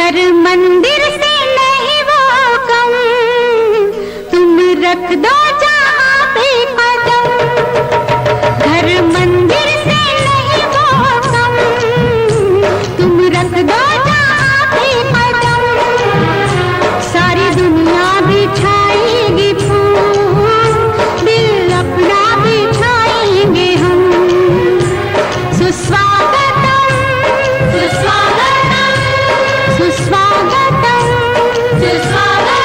घर मंदिर से नहीं वो कम, तुम रख दो जहाँ पे कदम। घर मंदिर से नहीं वो कम, तुम रख दो जहाँ पे कदम। सारी दुनिया बिछाएगी फूल, दिल अपना बिछाएंगे हम। सुस्वागतम सुस्वागतम सुस्वागतम सुस्वागतम।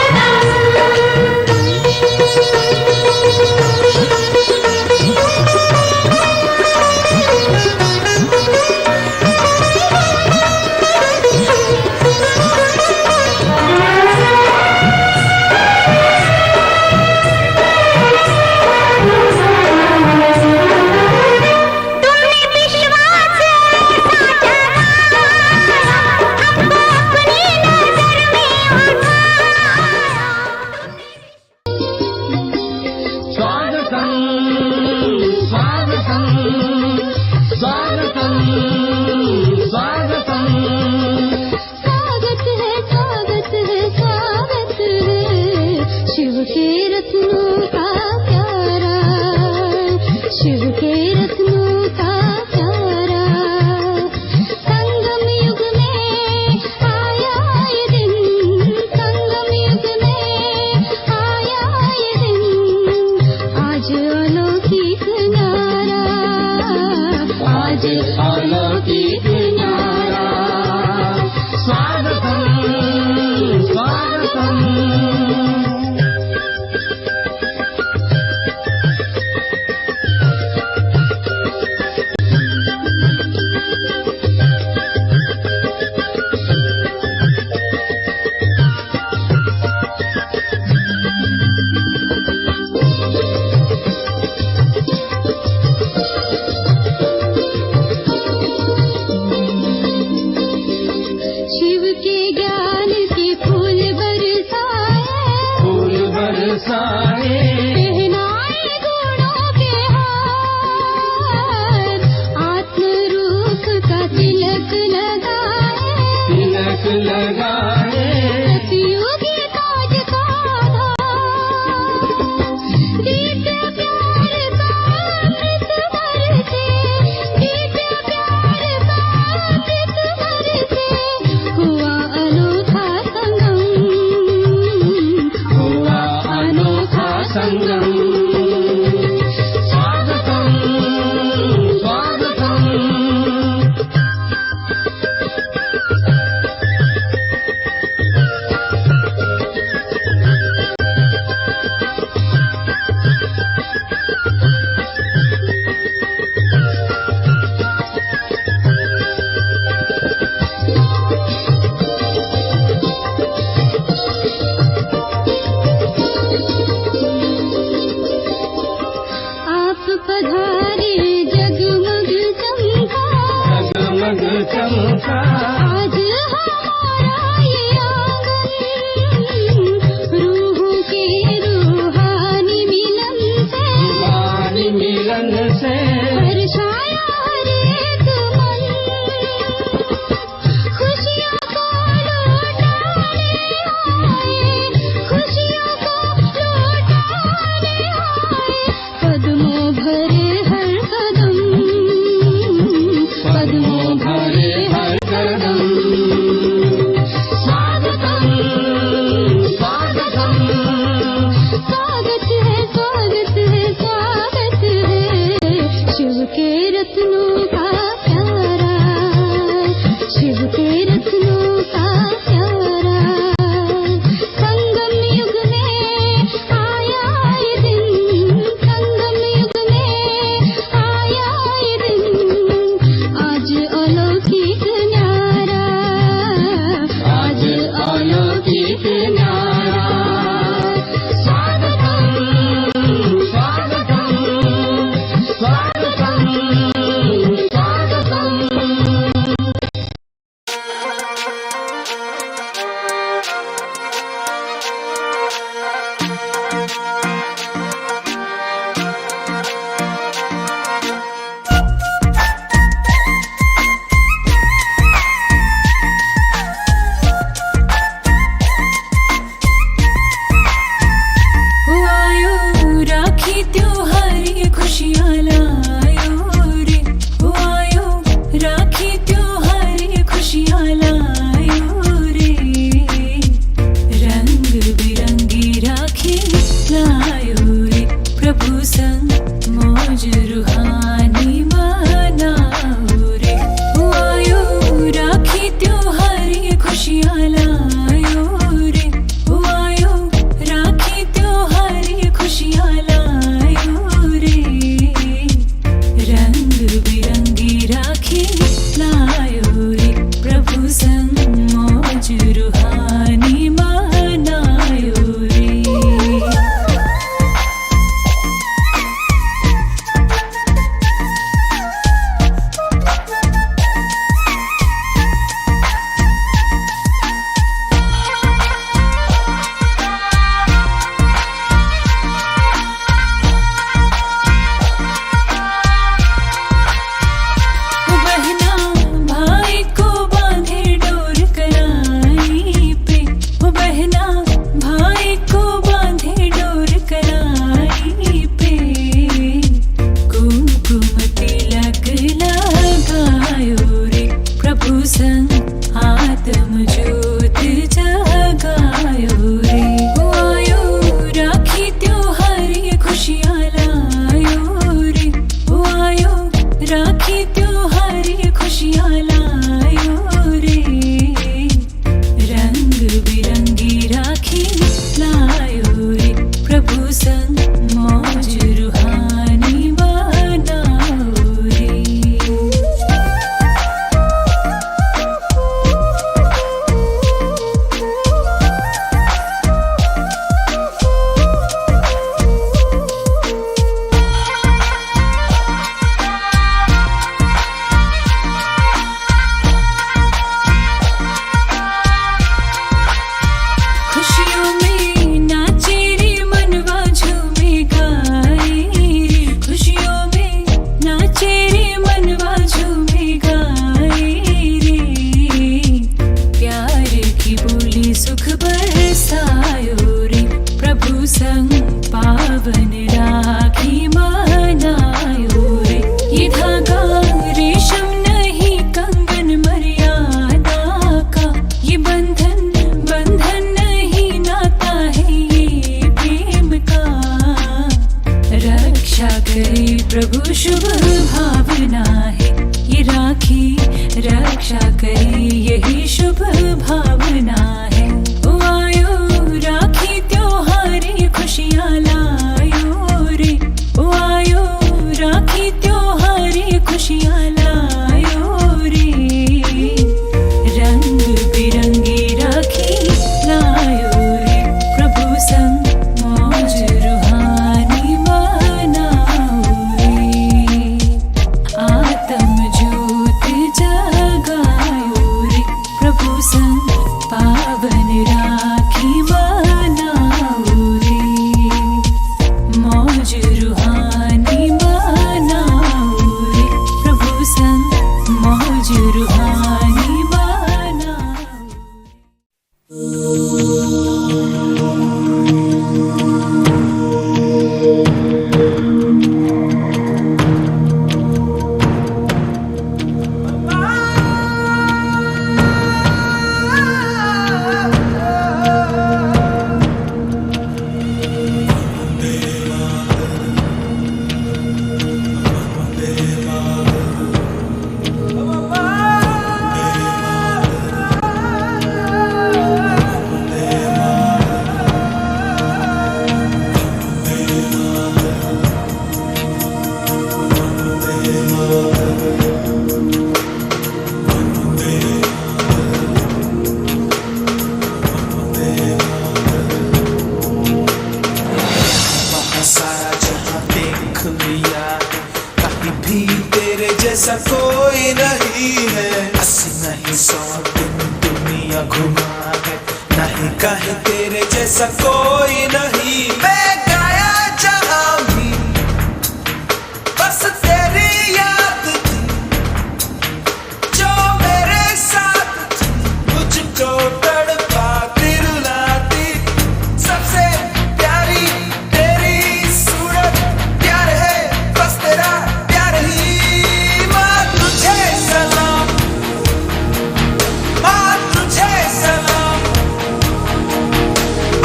भरे हर कदम शुभ भावना है, ये राखी रक्षा करे यही शुभ भावना है। ओ आयो राखी त्योहारी खुशियाँ लायो रे, ओ आयो राखी त्योहारी खुशियाँ लायो रे। रंग बिरंगी राखी लायो रे, प्रभु संग मौज रूहानी मनाओ रे। आत्म ज्योत जगायो रे, प्रभु संग पावन राखी मनाओ रे। मौज रूहानी मनाओ रे, प्रभु संग मौज रूहानी मनाओ। सारा जहां देख लिया, कहीं भी तेरे जैसा कोई नहीं है। 80 नहीं 100 दिन दुनिया घुमा है, नहीं कहीं तेरे जैसा कोई नहीं। मैं गाया जहां भी बस तेरी याद थी, जो मेरे साथ थी, मुझको तड़पाती रुलाती। सबसे प्यारी तेरी सूरत, प्यार है बस तेरा प्यार ही। माँ तुझे सलाम, माँ तुझे सलाम,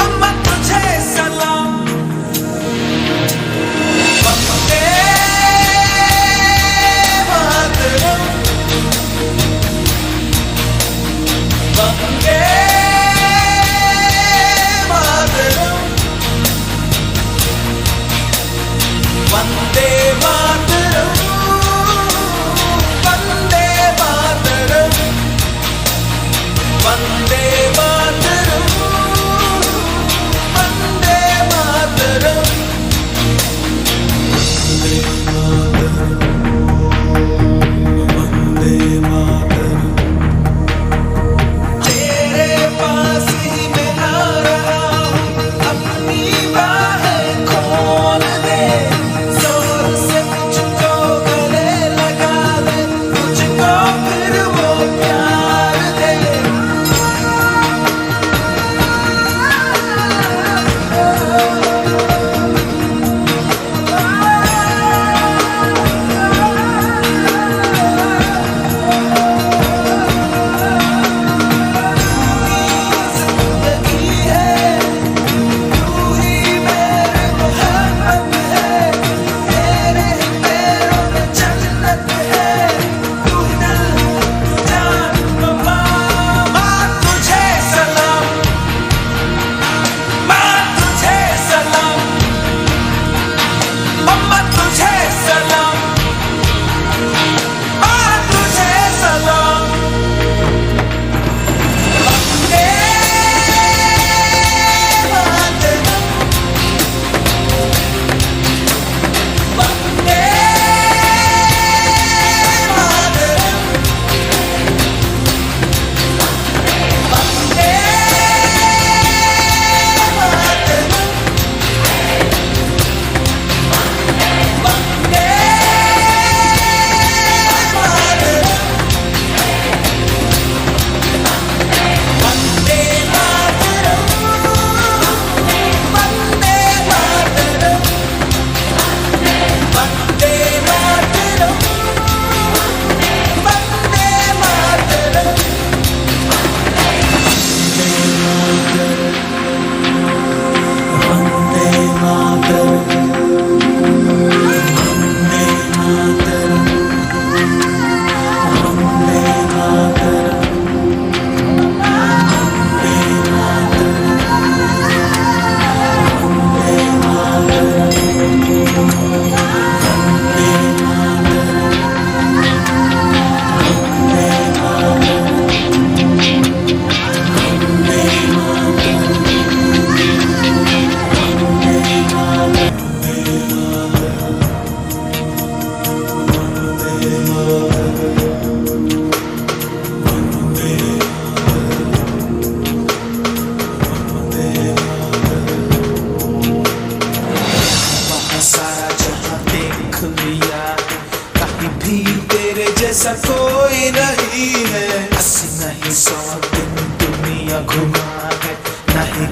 अम्मा तुझे सलाम।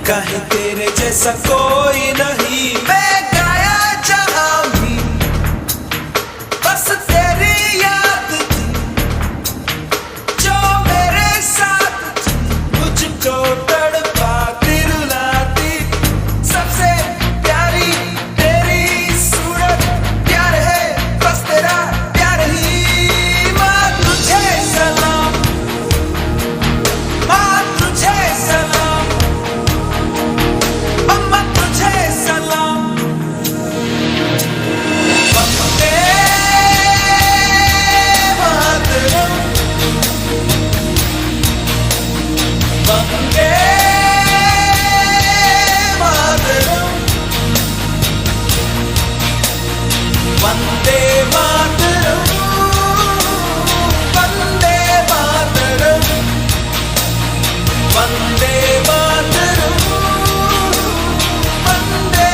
कहीं तेरे जैसा कोई नहीं। मैं गाया जहां भी बस तेरी याद थी, जो मेरे साथ थी, मुझको तड़पाती रुलाती। सबसे प्यारी तेरी सूरत, प्यार है बस तेरा प्यार ही। माँ तुझे सलाम, माँ तुझे सलाम, अम्मा तुझे सलाम। वंदे मातरम, वंदे मातरम, वंदे मातरम, वंदे मातरम, वंदे मातरम, वंदे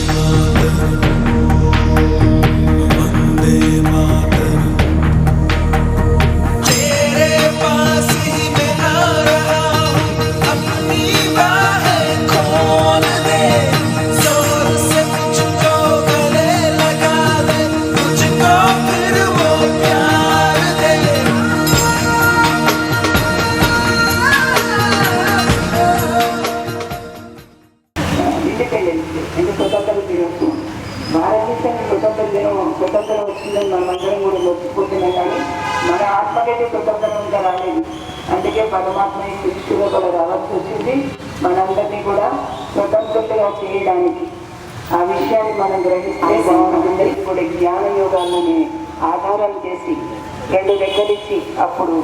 मातरम, वंदे मातरम। तेरे पास ही मैं आ रहा हूँ, अपनी बाहें खोल दे, जोर से मुझको गले लगा दे, मुझको फिर वो प्यार दे। ఇండిపెండెన్స్ అంటే స్వతంత్ర దినోత్సవం. భారతదేశానికి స్వతంత్రం వచ్చిందని మనమందరం కూడా మొత్తుకుంటున్నాం, కానీ మన ఆత్మకైతే స్వతంత్రం ఇంకా రాలేదు. అందుకే పరమాత్మ ఈ సృష్టిలో కూడా రావాల్సి వచ్చింది, మనందరినీ కూడా స్వతంత్రులుగా చేయడానికి. ఆ విషయాన్ని మనం గ్రహిస్తే బాగుంటుంది. ఇప్పుడు జ్ఞాన యోగాన్ని ఆధారం చేసి రెండు రెక్కలిచ్చి అప్పుడు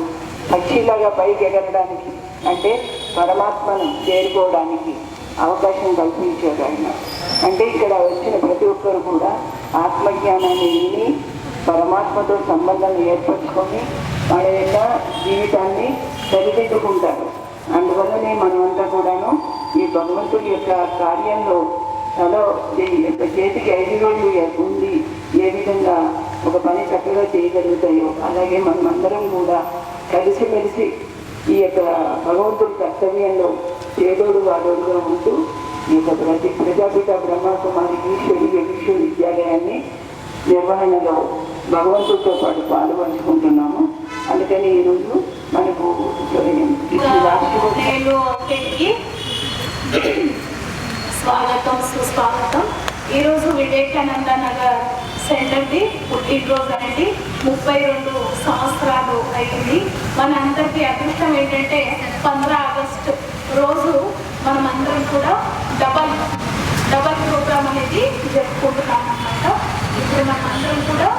పక్షిలాగా పైకి ఎగరడానికి, అంటే పరమాత్మను చేరుకోవడానికి అవకాశం కల్పించారు ఆయన. అంటే ఇక్కడ వచ్చిన ప్రతి ఒక్కరు కూడా ఆత్మజ్ఞానాన్ని విని పరమాత్మతో సంబంధం ఏర్పరచుకొని మన యొక్క జీవితాన్ని సరిదిద్దుకుంటారు. అందువల్లనే మనమంతా కూడాను ఈ భగవంతుడి యొక్క కార్యంలో తలో చేతికి 5 రోజులు ఉంది, ఏ విధంగా ఒక పని చక్కగా చేయగలుగుతాయో అలాగే మనమందరం కూడా కలిసిమెలిసి ఈ యొక్క భగవంతుడి కర్తవ్యంలో చేదోడు వాదోడుగా ఉంటూ ఈ యొక్క ప్రజాపిత బ్రహ్మకుమారి ఈశ్వరి విశ్వవిద్యాలయాన్ని నిర్వహణలో భగవంతుడితో పాటు పాల్పంచుకుంటున్నాము. అందుకని ఈరోజు మనకు రాష్ట్రపతి నేను అందరికీ స్వాగతం సుస్వాగతం. ఈరోజు వివేకానంద నగర్ సెంటర్ది పుట్టినరోజు అనేది 32 సంవత్సరాలు అయింది. మన అందరికీ అదృష్టం ఏంటంటే 15 ఆగస్టు రోజు మనమందరం కూడా డబల్ ప్రోగ్రామ్ అనేది జరుపుకుంటున్నాం అన్నమాట. ఇప్పుడు మనమందరం కూడా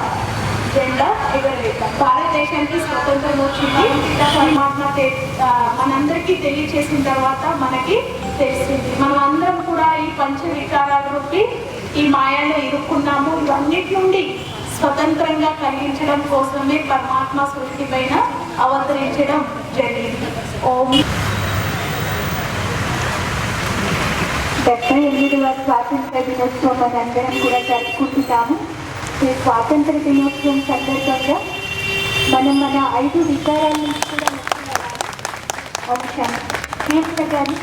జెండా ఎగరవేద్దాం. భారతదేశానికి స్వతంత్రం వచ్చింది పరమాత్మ మనందరికీ తెలియచేసిన తర్వాత మనకి తెలిసింది. మనం అందరం కూడా ఈ పంచవికారాల నుండి ఈ మాయలో ఇరుక్కున్నాము. ఇవన్నిటి నుండి స్వతంత్రంగా కలిగించడం కోసమే పరమాత్మ సృష్టి పైన అవతరించడం జరిగింది. ఓం 78వ స్వాతంత్ర దినోత్సవం మనందరం కూడా జరుపుకుంటున్నాము. ఈ స్వాతంత్ర దినోత్సవం సందర్భంగా మనం మన 5 వికారాల నుంచి కూడా అంశం కీర్త గారు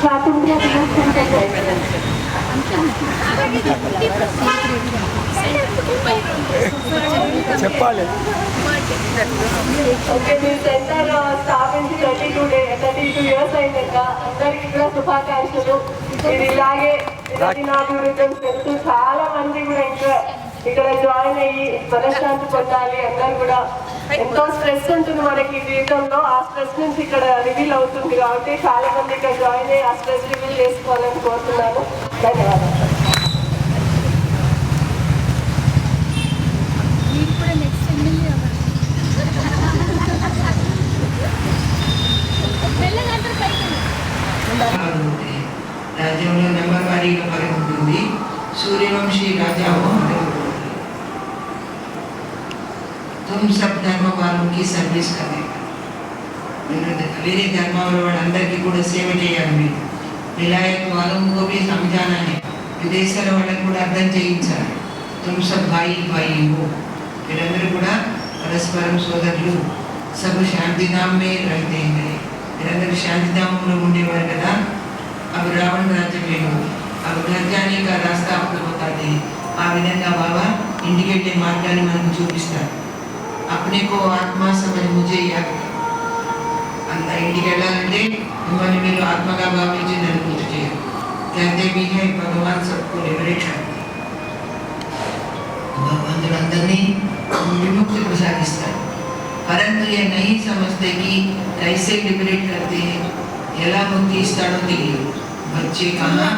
స్వాతంత్ర దినోత్సవం చెప్పాలి. ఓకే, మీ సెంటర్ స్థాపించి 32 ఇయర్స్ అయిందక్క. అందరికీ కూడా శుభాకాంక్షలు. ఇది ఇలాగే దినాభివృద్ధి తెలుసు. చాలా మంది కూడా ఇంకా ఇక్కడ జాయిన్ అయ్యి మనశ్శాంతి పొందాలి. అందరూ కూడా ఎంతో స్ట్రెస్ ఉంటుంది మనకి జీవితంలో. ఆ స్ట్రెస్ నుంచి ఇక్కడ రివీల్ అవుతుంది కాబట్టి చాలా మంది ఇక్కడ జాయిన్ అయ్యి ఆ స్ట్రెస్ రివీల్ చేసుకోవాలని కోరుతున్నాను. ధన్యవాదాలు. రాజ్యంలో నెంబర్ వారీగా పరిగెడుతుంది. सूर्यवंशी राजाओं तुम सब धर्म वालों की सर्विस करेगा. मेरे धर्म वालों अंदर की కూడా సేవ చేయాలి. మీరు విలాయత్ वालों को भी समझाना है. విదేశాల వాళ్ళకి కూడా అర్థం చేయించాలి. तुम सब भाई भाई हो. మీరందరూ కూడా పరస్పరం సోదరులు. सब शांति धाम में रहते हैं. మీరందరూ శాంతి ధామంలో ఉండేవారు కదా. अब रावण राज्य में हो. अब घर जाने का रास्ता आपको बताते हैं. ఆ విధంగా బాబా ఇండికేట్ మార్గాన్ని మనకు చూపిస్తారు. अपने को आत्मा समझ मुझे याद अंत इंटिకి వెళ్ళాలంటే మిమ్మల్ని మీరు ఆత్మగా భావించి నన్ను గుర్తు చేయాలి. कहते भी है भगवान सबको लिबरेट करते हैं. भगवान अंदरनी विमुक्ति प्रसादिస్తారు. परंतु ये नहीं समझते कि कैसे लिबरेट करते हैं. ఎలా ముక్తి ఇస్తాడో తెలియదు. बच्चे कहाँ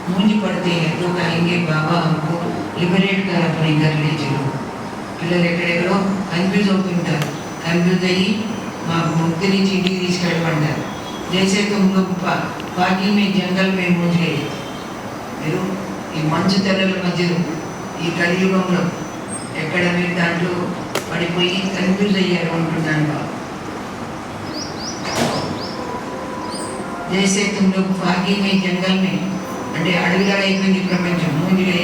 मूंज पड़ते हैं तो कहेंगे बाबा हमको लिबरेट कर अपने घर ले चलो. పిల్లలు ఎక్కడెక్కడో కన్ఫ్యూజ్ అవుతుంటారు. కన్ఫ్యూజ్ అయ్యి మా ముక్తిని ఇంటికి తీసుకెళ్ళమంటారు. జైసే తుమ్ లోగ్ పాగి మే జంగల్ మే మూజ్ గయే. మీరు ఈ మంచు తెరల మధ్యలో ఈ కలియుగంలో ఎక్కడ మీరు దాంట్లో పడిపోయి కన్ఫ్యూజ్ అయ్యారు అంటున్నాను బాబా. जैसे तुम लोग फागी में जंगल में అంటే అడవిలో అయిపోయింది ప్రపంచం. ముందుగా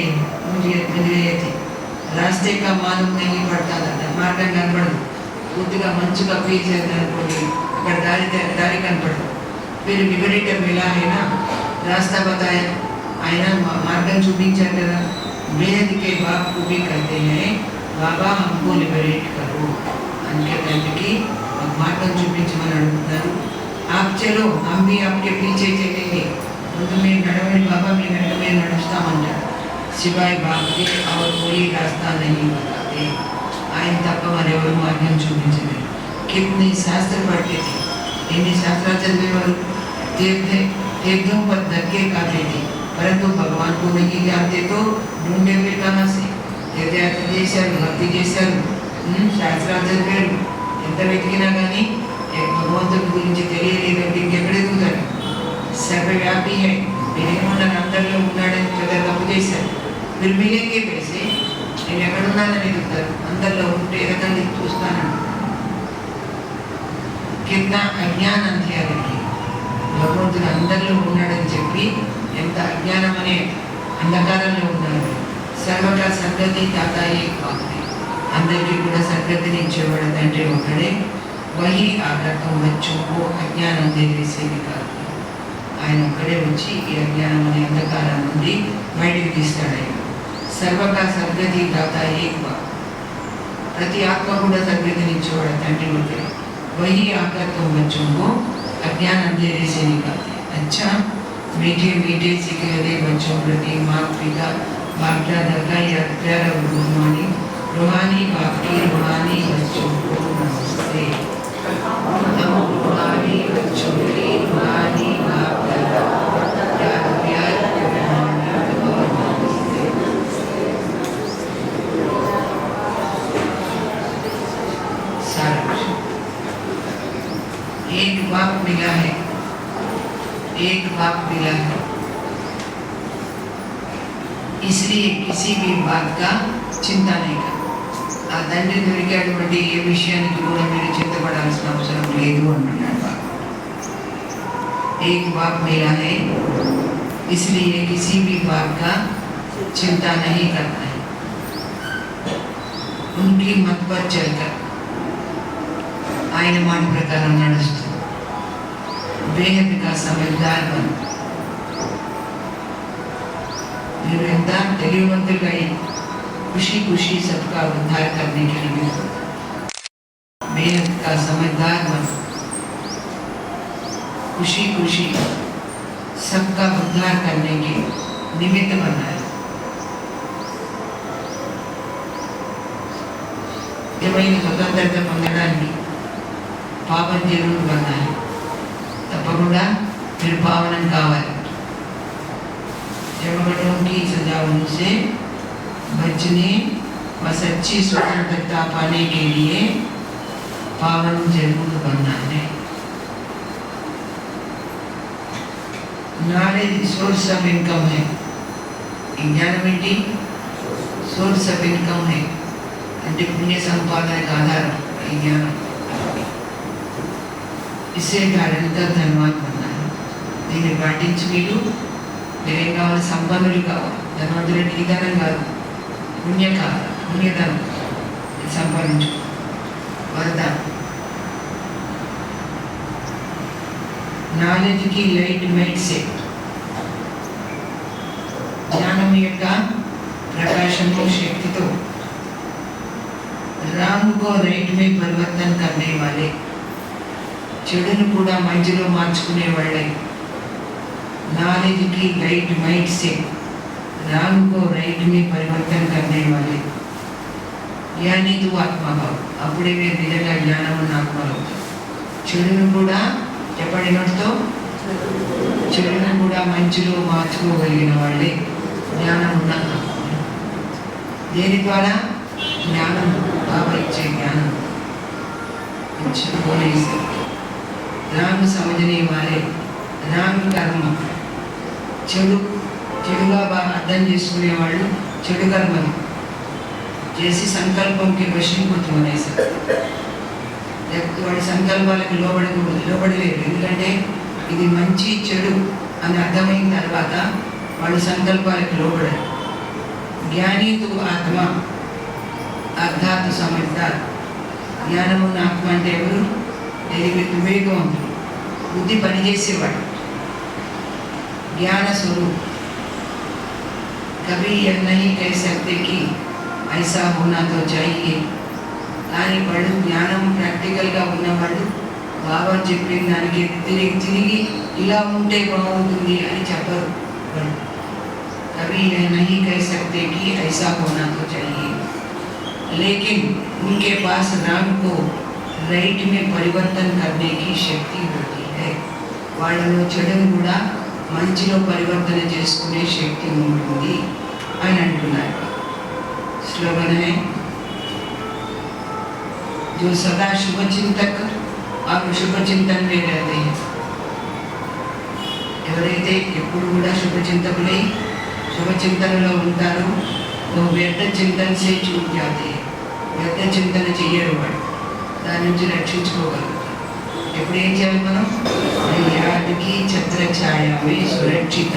రాస్తే కా మాలూం नहीं पड़ता था. మార్గం కనపడదు. పూర్తిగా మంచు కప్పేసేది అనుకోండి. అక్కడ దారి కనపడదు. फिर लिबरेटर मिला है ना, रास्ता बताया. ఆయన మార్గం చూపించారు కదా. बेहद के बाप को भी कहते हैं बाबा हमको लिबरेट करो. అందుకే తండ్రికి మార్గం చూపించమని అడుగుతున్నారు. आप चलो हम भी आपके पीछे चलेंगे. ముందు మీరు నడవండి బాబా, మీ వెంట మేము నడుస్తామంటారు. सिवाय बाप के और कोई रास्ता नहीं बताते. ఆయన తప్ప మరెవరు మార్గం చూపించలేరు. कितने शास्त्र पढ़ते थे. ఎన్ని శాస్త్రాలు చదివేవారు. तीर्थों पर धक्के खाते थे परंतु भगवान को नहीं जानते तो ढूंढे फिर कहाँ से. తీర్థయాత్ర చేశారు, భక్తి చేశారు, శాస్త్రాలు చదివారు, ఎంత వెతికినా కానీ భగవంతుడి గురించి తెలియలేదంటే ఇంకెక్కడ ఎదుగుతాడు. సర్వవ్యాపి హై. మీరేమన్నారు అందరిలో ఉన్నాడని పెద్ద తప్పు చేశారు. మీరు మిగిలింగే తెలిసి నేను ఎక్కడున్నానని ఎదుగుతారు. అందరిలో ఉంటే ఎదగండి చూస్తానండి. కింద అజ్ఞానం చేయాలి. భగవంతుడు అందరిలో ఉన్నాడని చెప్పి ఎంత అజ్ఞానం అనే అంధకారంలో ఉన్నారు. సర్వగా సద్గతి తాతాయి కాదు. అందరికీ కూడా సద్గతిని ఇచ్చేవాడు తండ్రి ఒకడే. वही आकर तुम बच्चों को अज्ञान अंधेरे से निकाल. ఆయన ఒక్కడే వచ్చి ఈ అజ్ఞానం అనే అంధకారం నుండి బయటకు తీస్తాడు. సర్వకా సద్గతి దాత ఏక. ప్రతి ఆత్మ కూడా సద్గతిని ఇచ్చేవాడు తండ్రి ఒకడే. वही आकर तुम बच्चों को अज्ञान अंधेरे से निकालते. अच्छा मीठे मीठे सीखे हुए बच्चों प्रति माता पिता बाप दादा का याद प्यारा रूहानी रूहानी बाप की रूहानी बच्चों को नमस्ते. रूहानी बच्चों की रूहानी बाप दादा याद प्यार और नमस्ते. सारा एक बाप मिला है, एक बाप मिला है. इसलिए किसी भी बात का चिंता नहीं कर. ఆ తండ్రి దొరికేటువంటి ఏ విషయానికి కూడా మీరు చింతపడాల్సిన అవసరం లేదు అంటున్నాడు బాబా. एक बाप मिला है इसलिए किसी भी बात का चिंता नहीं करना है. उनकी मत पर चलकर ఆయన మాట ప్రకారం నడుస్తూ बेहद का समझदार बन. మీరు ఎంత తెలివివంతులుగా खुशी खुशी सबका उद्धार करने के लिए बेहद का समझदार बन. खुशी खुशी सबका उद्धार करने के निमित्त बना है. నిజమైన స్వతంత్రత పొందడానికి పాపం జరుగు పొందాలి. తప్పకుండా మీరు పావనం కావాలి. जगतों की सजा उनसे बचने व सच्ची स्वतंत्रता पाने के लिए पावन जरूर बनना है. नॉलेज सोर्स ऑफ इनकम है. ज्ञान ఏంటి సోర్స్ ఆఫ్ ఇన్కమ్ है. అంటే పుణ్య సంపాదనకు ఆధారం ఈ జ్ఞానం. ఇసే నిరంతర ధనవాన్ बनना है. దీన్ని పాటించి మీరేం కావాలి? సంపన్నులు కావాలి. ధనవంతులంటే ఈ ధనం కాదు, పుణ్యధనం సంపాదించు వరదానం. నాలెడ్జ్కి లైట్ మైట్ సే, జ్ఞానం యొక్క ప్రకాశము శక్తితో రామ్ కో రైట్ మే పరివర్తన కర్నే వాలే, చెడును కూడా మంచిలో మార్చుకునే వాళ్ళే. नॉलेज की लाइट माइट से राम को राइट में परिवर्तन करने वाले ज्ञानी तो आत्मा भाव. అప్పుడే మీరు నిజంగా జ్ఞానం ఉన్న ఆత్మలో చెడును కూడా చెప్పండి నోటితో, చెడును కూడా మంచిలో మార్చుకోగలిగిన వాళ్ళే జ్ఞానం ఉన్న ఆత్మ. దేని ద్వారా? జ్ఞానం, బాబా ఇచ్చే జ్ఞానం రామ్ సమझने वाले రామ్ కర్మ. చెడుగా బాగా అర్థం చేసుకునేవాళ్ళు చెడు కర్మలు చేసి సంకల్పంకి వశీకృతమనేసారు. లేకపోతే వాడి సంకల్పాలకు లోబడలేరు. ఎందుకంటే ఇది మంచి చెడు అని అర్థమైన తర్వాత వాళ్ళు సంకల్పాలకు లోబడరు. జ్ఞానీతు ఆత్మ అర్థాత్ సమర్థాత్. జ్ఞానమున్న ఆత్మ అంటే ఎవరు? వివేకవంతుడు, బుద్ధి పనిచేసేవాడు, ज्ञान स्वरूप. कभी यह नहीं कह सकते कि ऐसा होना तो चाहिए. కానీ వాళ్ళు జ్ఞానం ప్రాక్టికల్గా ఉన్నవాళ్ళు బాబా చెప్పిన దానికి తిరిగి ఇలా ఉంటే బాగుంటుంది అని చెప్పరు. कभी यह नहीं कह सकते कि ऐसा होना तो चाहिए. लेकिन उनके पास राम को राइट में परिवर्तन करने की शक्ति होती है. వాళ్ళలో చెడును కూడా మంచిలో పరివర్తన చేసుకునే శక్తి ఉంటుంది అని అంటున్నారు. స్లోగన్ है जो सदा शुभ चिंतक और शुभ चिंतन में रहते हैं. ఎవరైతే ఎప్పుడు కూడా శుభ చింతకులై శుభ చింతనలో ఉంటారో వ్యర్థ చింతన సే చూట్ జాతే. వ్యర్థ చింతన చెయ్యరు, వాడు దాని నుంచి రక్షించుకోగలరు. ఎప్పుడు ఏం చేయాలి మనం? యాదికి ఛత్ర ఛాయామే సురక్షిత.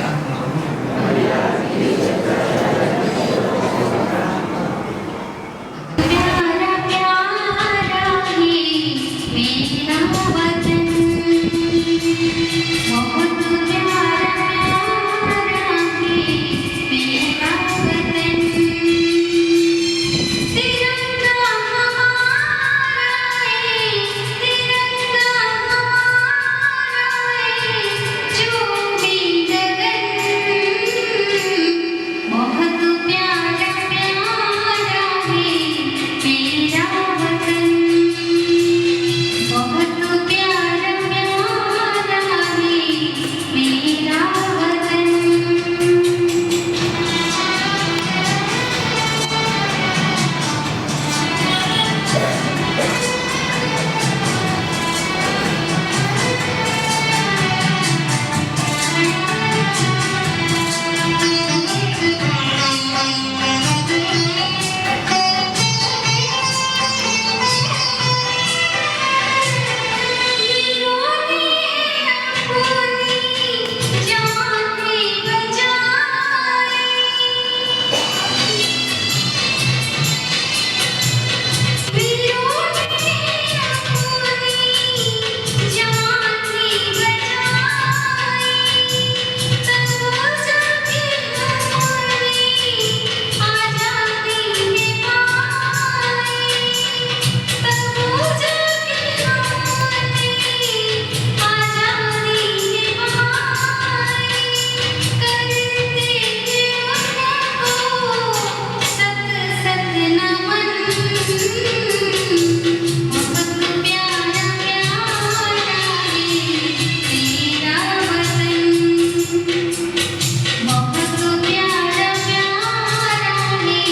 प्यारा प्यारा ही मेरा वतन, बहुत प्यारा प्यारा ही मेरा वतन. तिरंगा हमारा है, तिरंगा हमारा है, जो भी गगन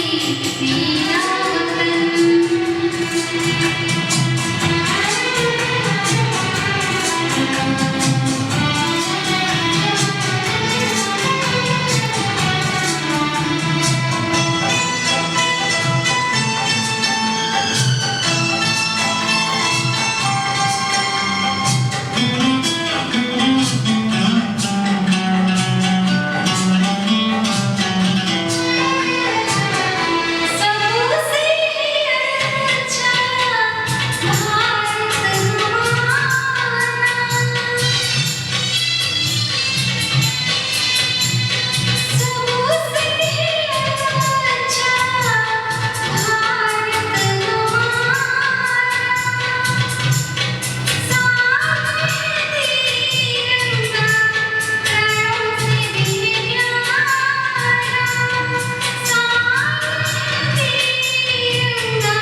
मेरा सबसे अच्छा भारत हमारा सबसे अच्छा भारत हमारा सामने तिरंगा प्राणों से भी प्यारा सामने तिरंगा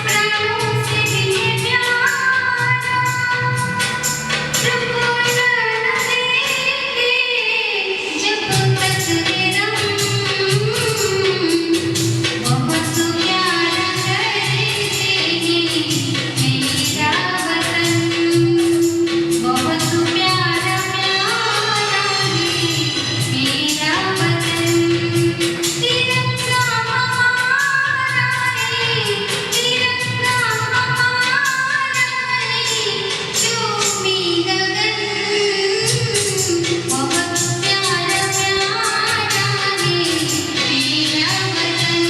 प्राणों से भी प्यारा जब तक निरम बहुत प्यारा करते हैं मेरा वतन बहुत प्यारा प्यारा है मेरा वतन तिरंगा हमारा है तिरंगा हमारा है चूमी गगन बहुत प्यारा प्यारा है मेरा वतन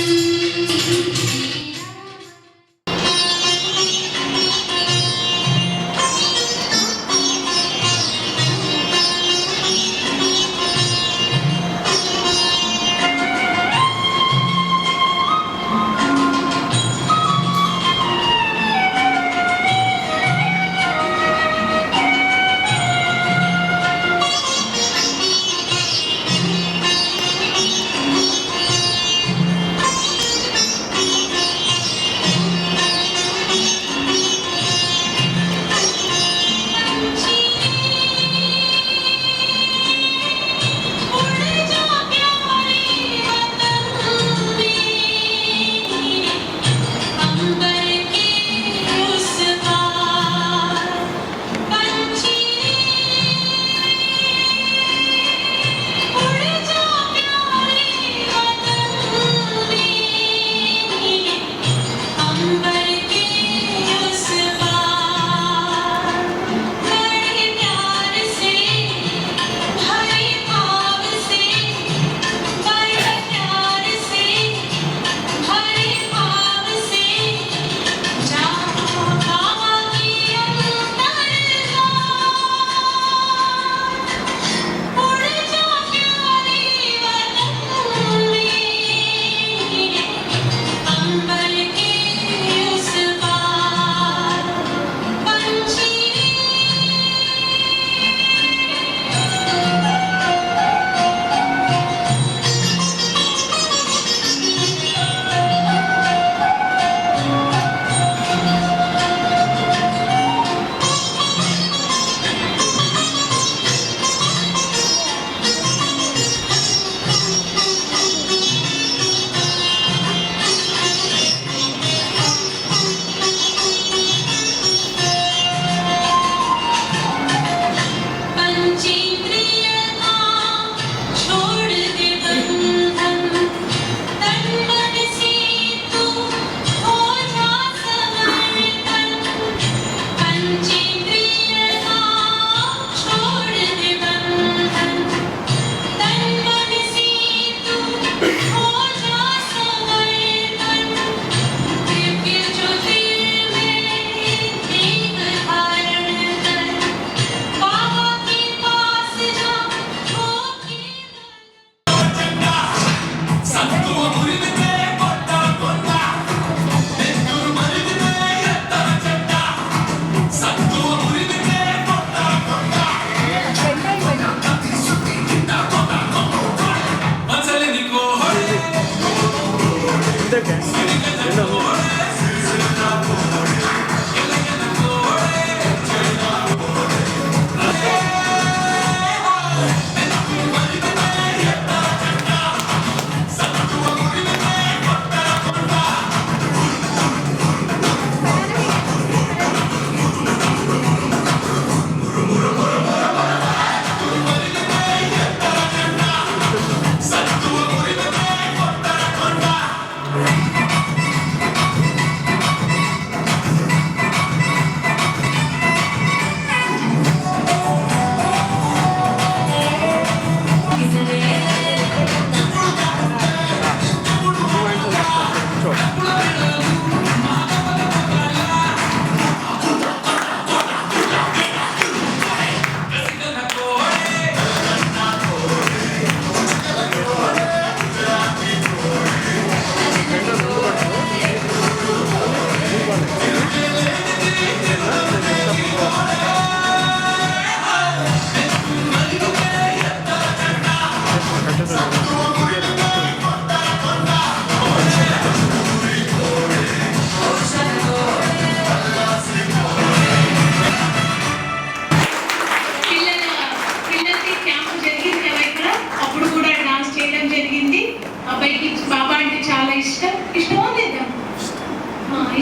పిల్లలకి క్యాంప్ జరిగింది కదా ఇక్కడ, అప్పుడు కూడా డాన్స్ చేయడం జరిగింది. అబ్బాయికి బాబా అంటే చాలా ఇష్టం. ఇష్టమో లేదా?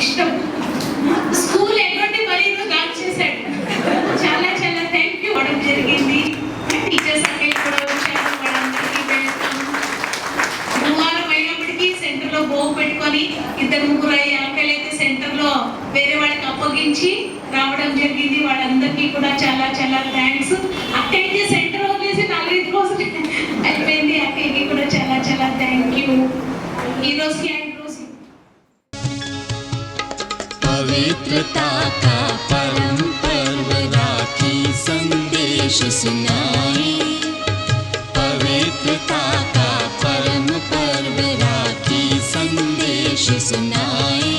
ఇష్టం. స్కూల్ ఎటువంటి మరి డాన్స్ చేశాడు. చాలా చాలా థ్యాంక్ యూ అవడం జరిగింది. టీచర్స్ అక్కడికి కూడా వచ్చారు, వాళ్ళందరికీ వెళ్తాం. గురువారం అయినప్పటికీ సెంటర్లో బోగు పెట్టుకొని 2-3 అక్కలైతే సెంటర్లో వేరే వాళ్ళకి అప్పగించి రావడం జరిగింది. వాళ్ళందరికీ కూడా చాలా చాలా థ్యాంక్స్. అక్కడికి సెంటర్ వదిలేసి 4-5 రోజులు అయిపోయింది. అక్కడికి కూడా చాలా చాలా థ్యాంక్ యూ. ఈ రోజుకి 5 రోజులు पवित्रता का परम पर्व राखी संदेश सुनाए। पवित्रता का परम पर्व राखी संदेश सुनाए।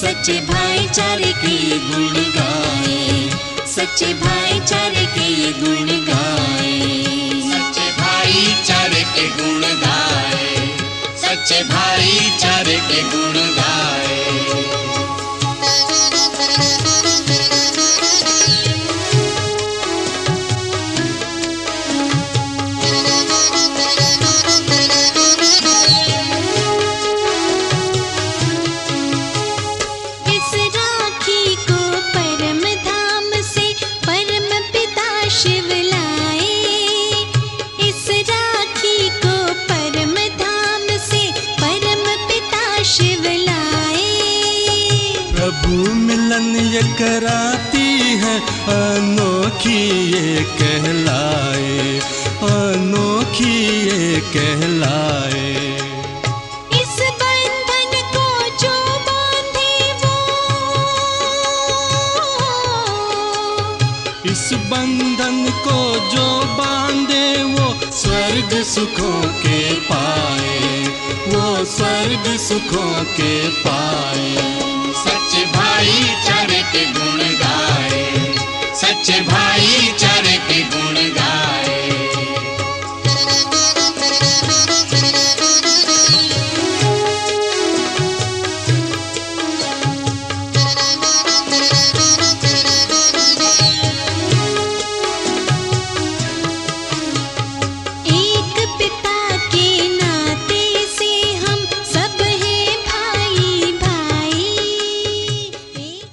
सच्चे भाईचारे के ये गुण गाए, सच्चे भाईचारे के ये गुण गाए, सच्चे भाईचारे के गुण गाए, सच्चे भाईचारे के गुण गाए। इस राखी को परम धाम से परम पिता शिव लाए। इस राखी को परम धाम से परम पिता शिव लाए। प्रभु मिलन ये कराती है, अनोखी ये कहलाए, अनोखी ये कहलाए। इस बंधन को जो बांधे वो, इस बंधन को जो बांधे वो स्वर्ग सुखों के पाए, वो स्वर्ग सुखों के पाए। सच्चे भाईचारे के गुण गाए, सच्चे भाईचारे के गुण गाए। एक पिता के नाते से हम सब हैं भाई भाई। एक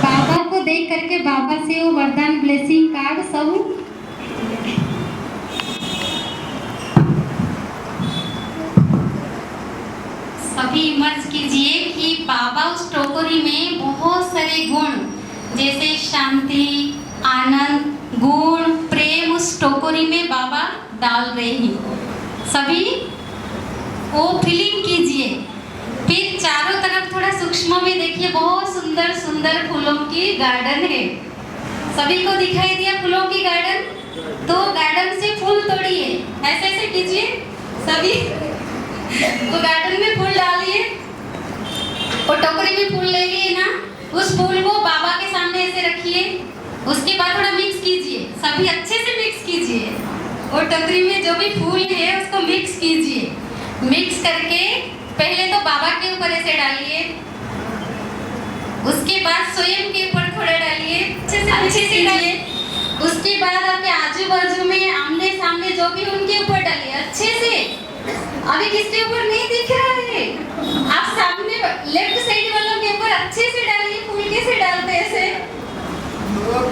बाबा को देख करके बाबा से वो वरदान ब्लेसिंग कार्ड सब सभी मर्ज कीजिए कि बाबा उस टोकरी में बहुत सारे गुण जैसे शांति, आनंद, गुण, प्रेम उस टोकरी में बाबा डाल रहे हैं। सभी वो फीलिंग कीजिए। फिर चारों तरफ थोड़ा सूक्ष्म में देखिए, बहुत सुंदर सुंदर फूलों की गार्डन है। सभी को दिखाई दिया फूलों की गार्डन? तो गार्डन से फूल तोड़िए, ऐसे ऐसे कीजिए सभी। तो गार्डन में फूल डालिए, और टोकरी में फूल ले लिए ना, उस फूल को बाबा के सामने ऐसे रखिए। उसके बाद थोड़ा मिक्स कीजिए, सभी अच्छे से मिक्स कीजिए। और टोकरी में जो भी फूल है उसको मिक्स कीजिए। मिक्स करके पहले तो बाबा के ऊपर ऐसे डालिए, उसके बाद स्वयं के ऊपर थोड़ा डालिए, अच्छे से डालिए। उसके बाद आपके आजू बाजू में आमने सामने जो भी उनके ऊपर डालिए अच्छे से। अभी किसके ऊपर नहीं दिख रहा है, आप सामने लेफ्ट साइड वालों के ऊपर अच्छे से डालिए, फूल कैसे डालते हैं ऐसे।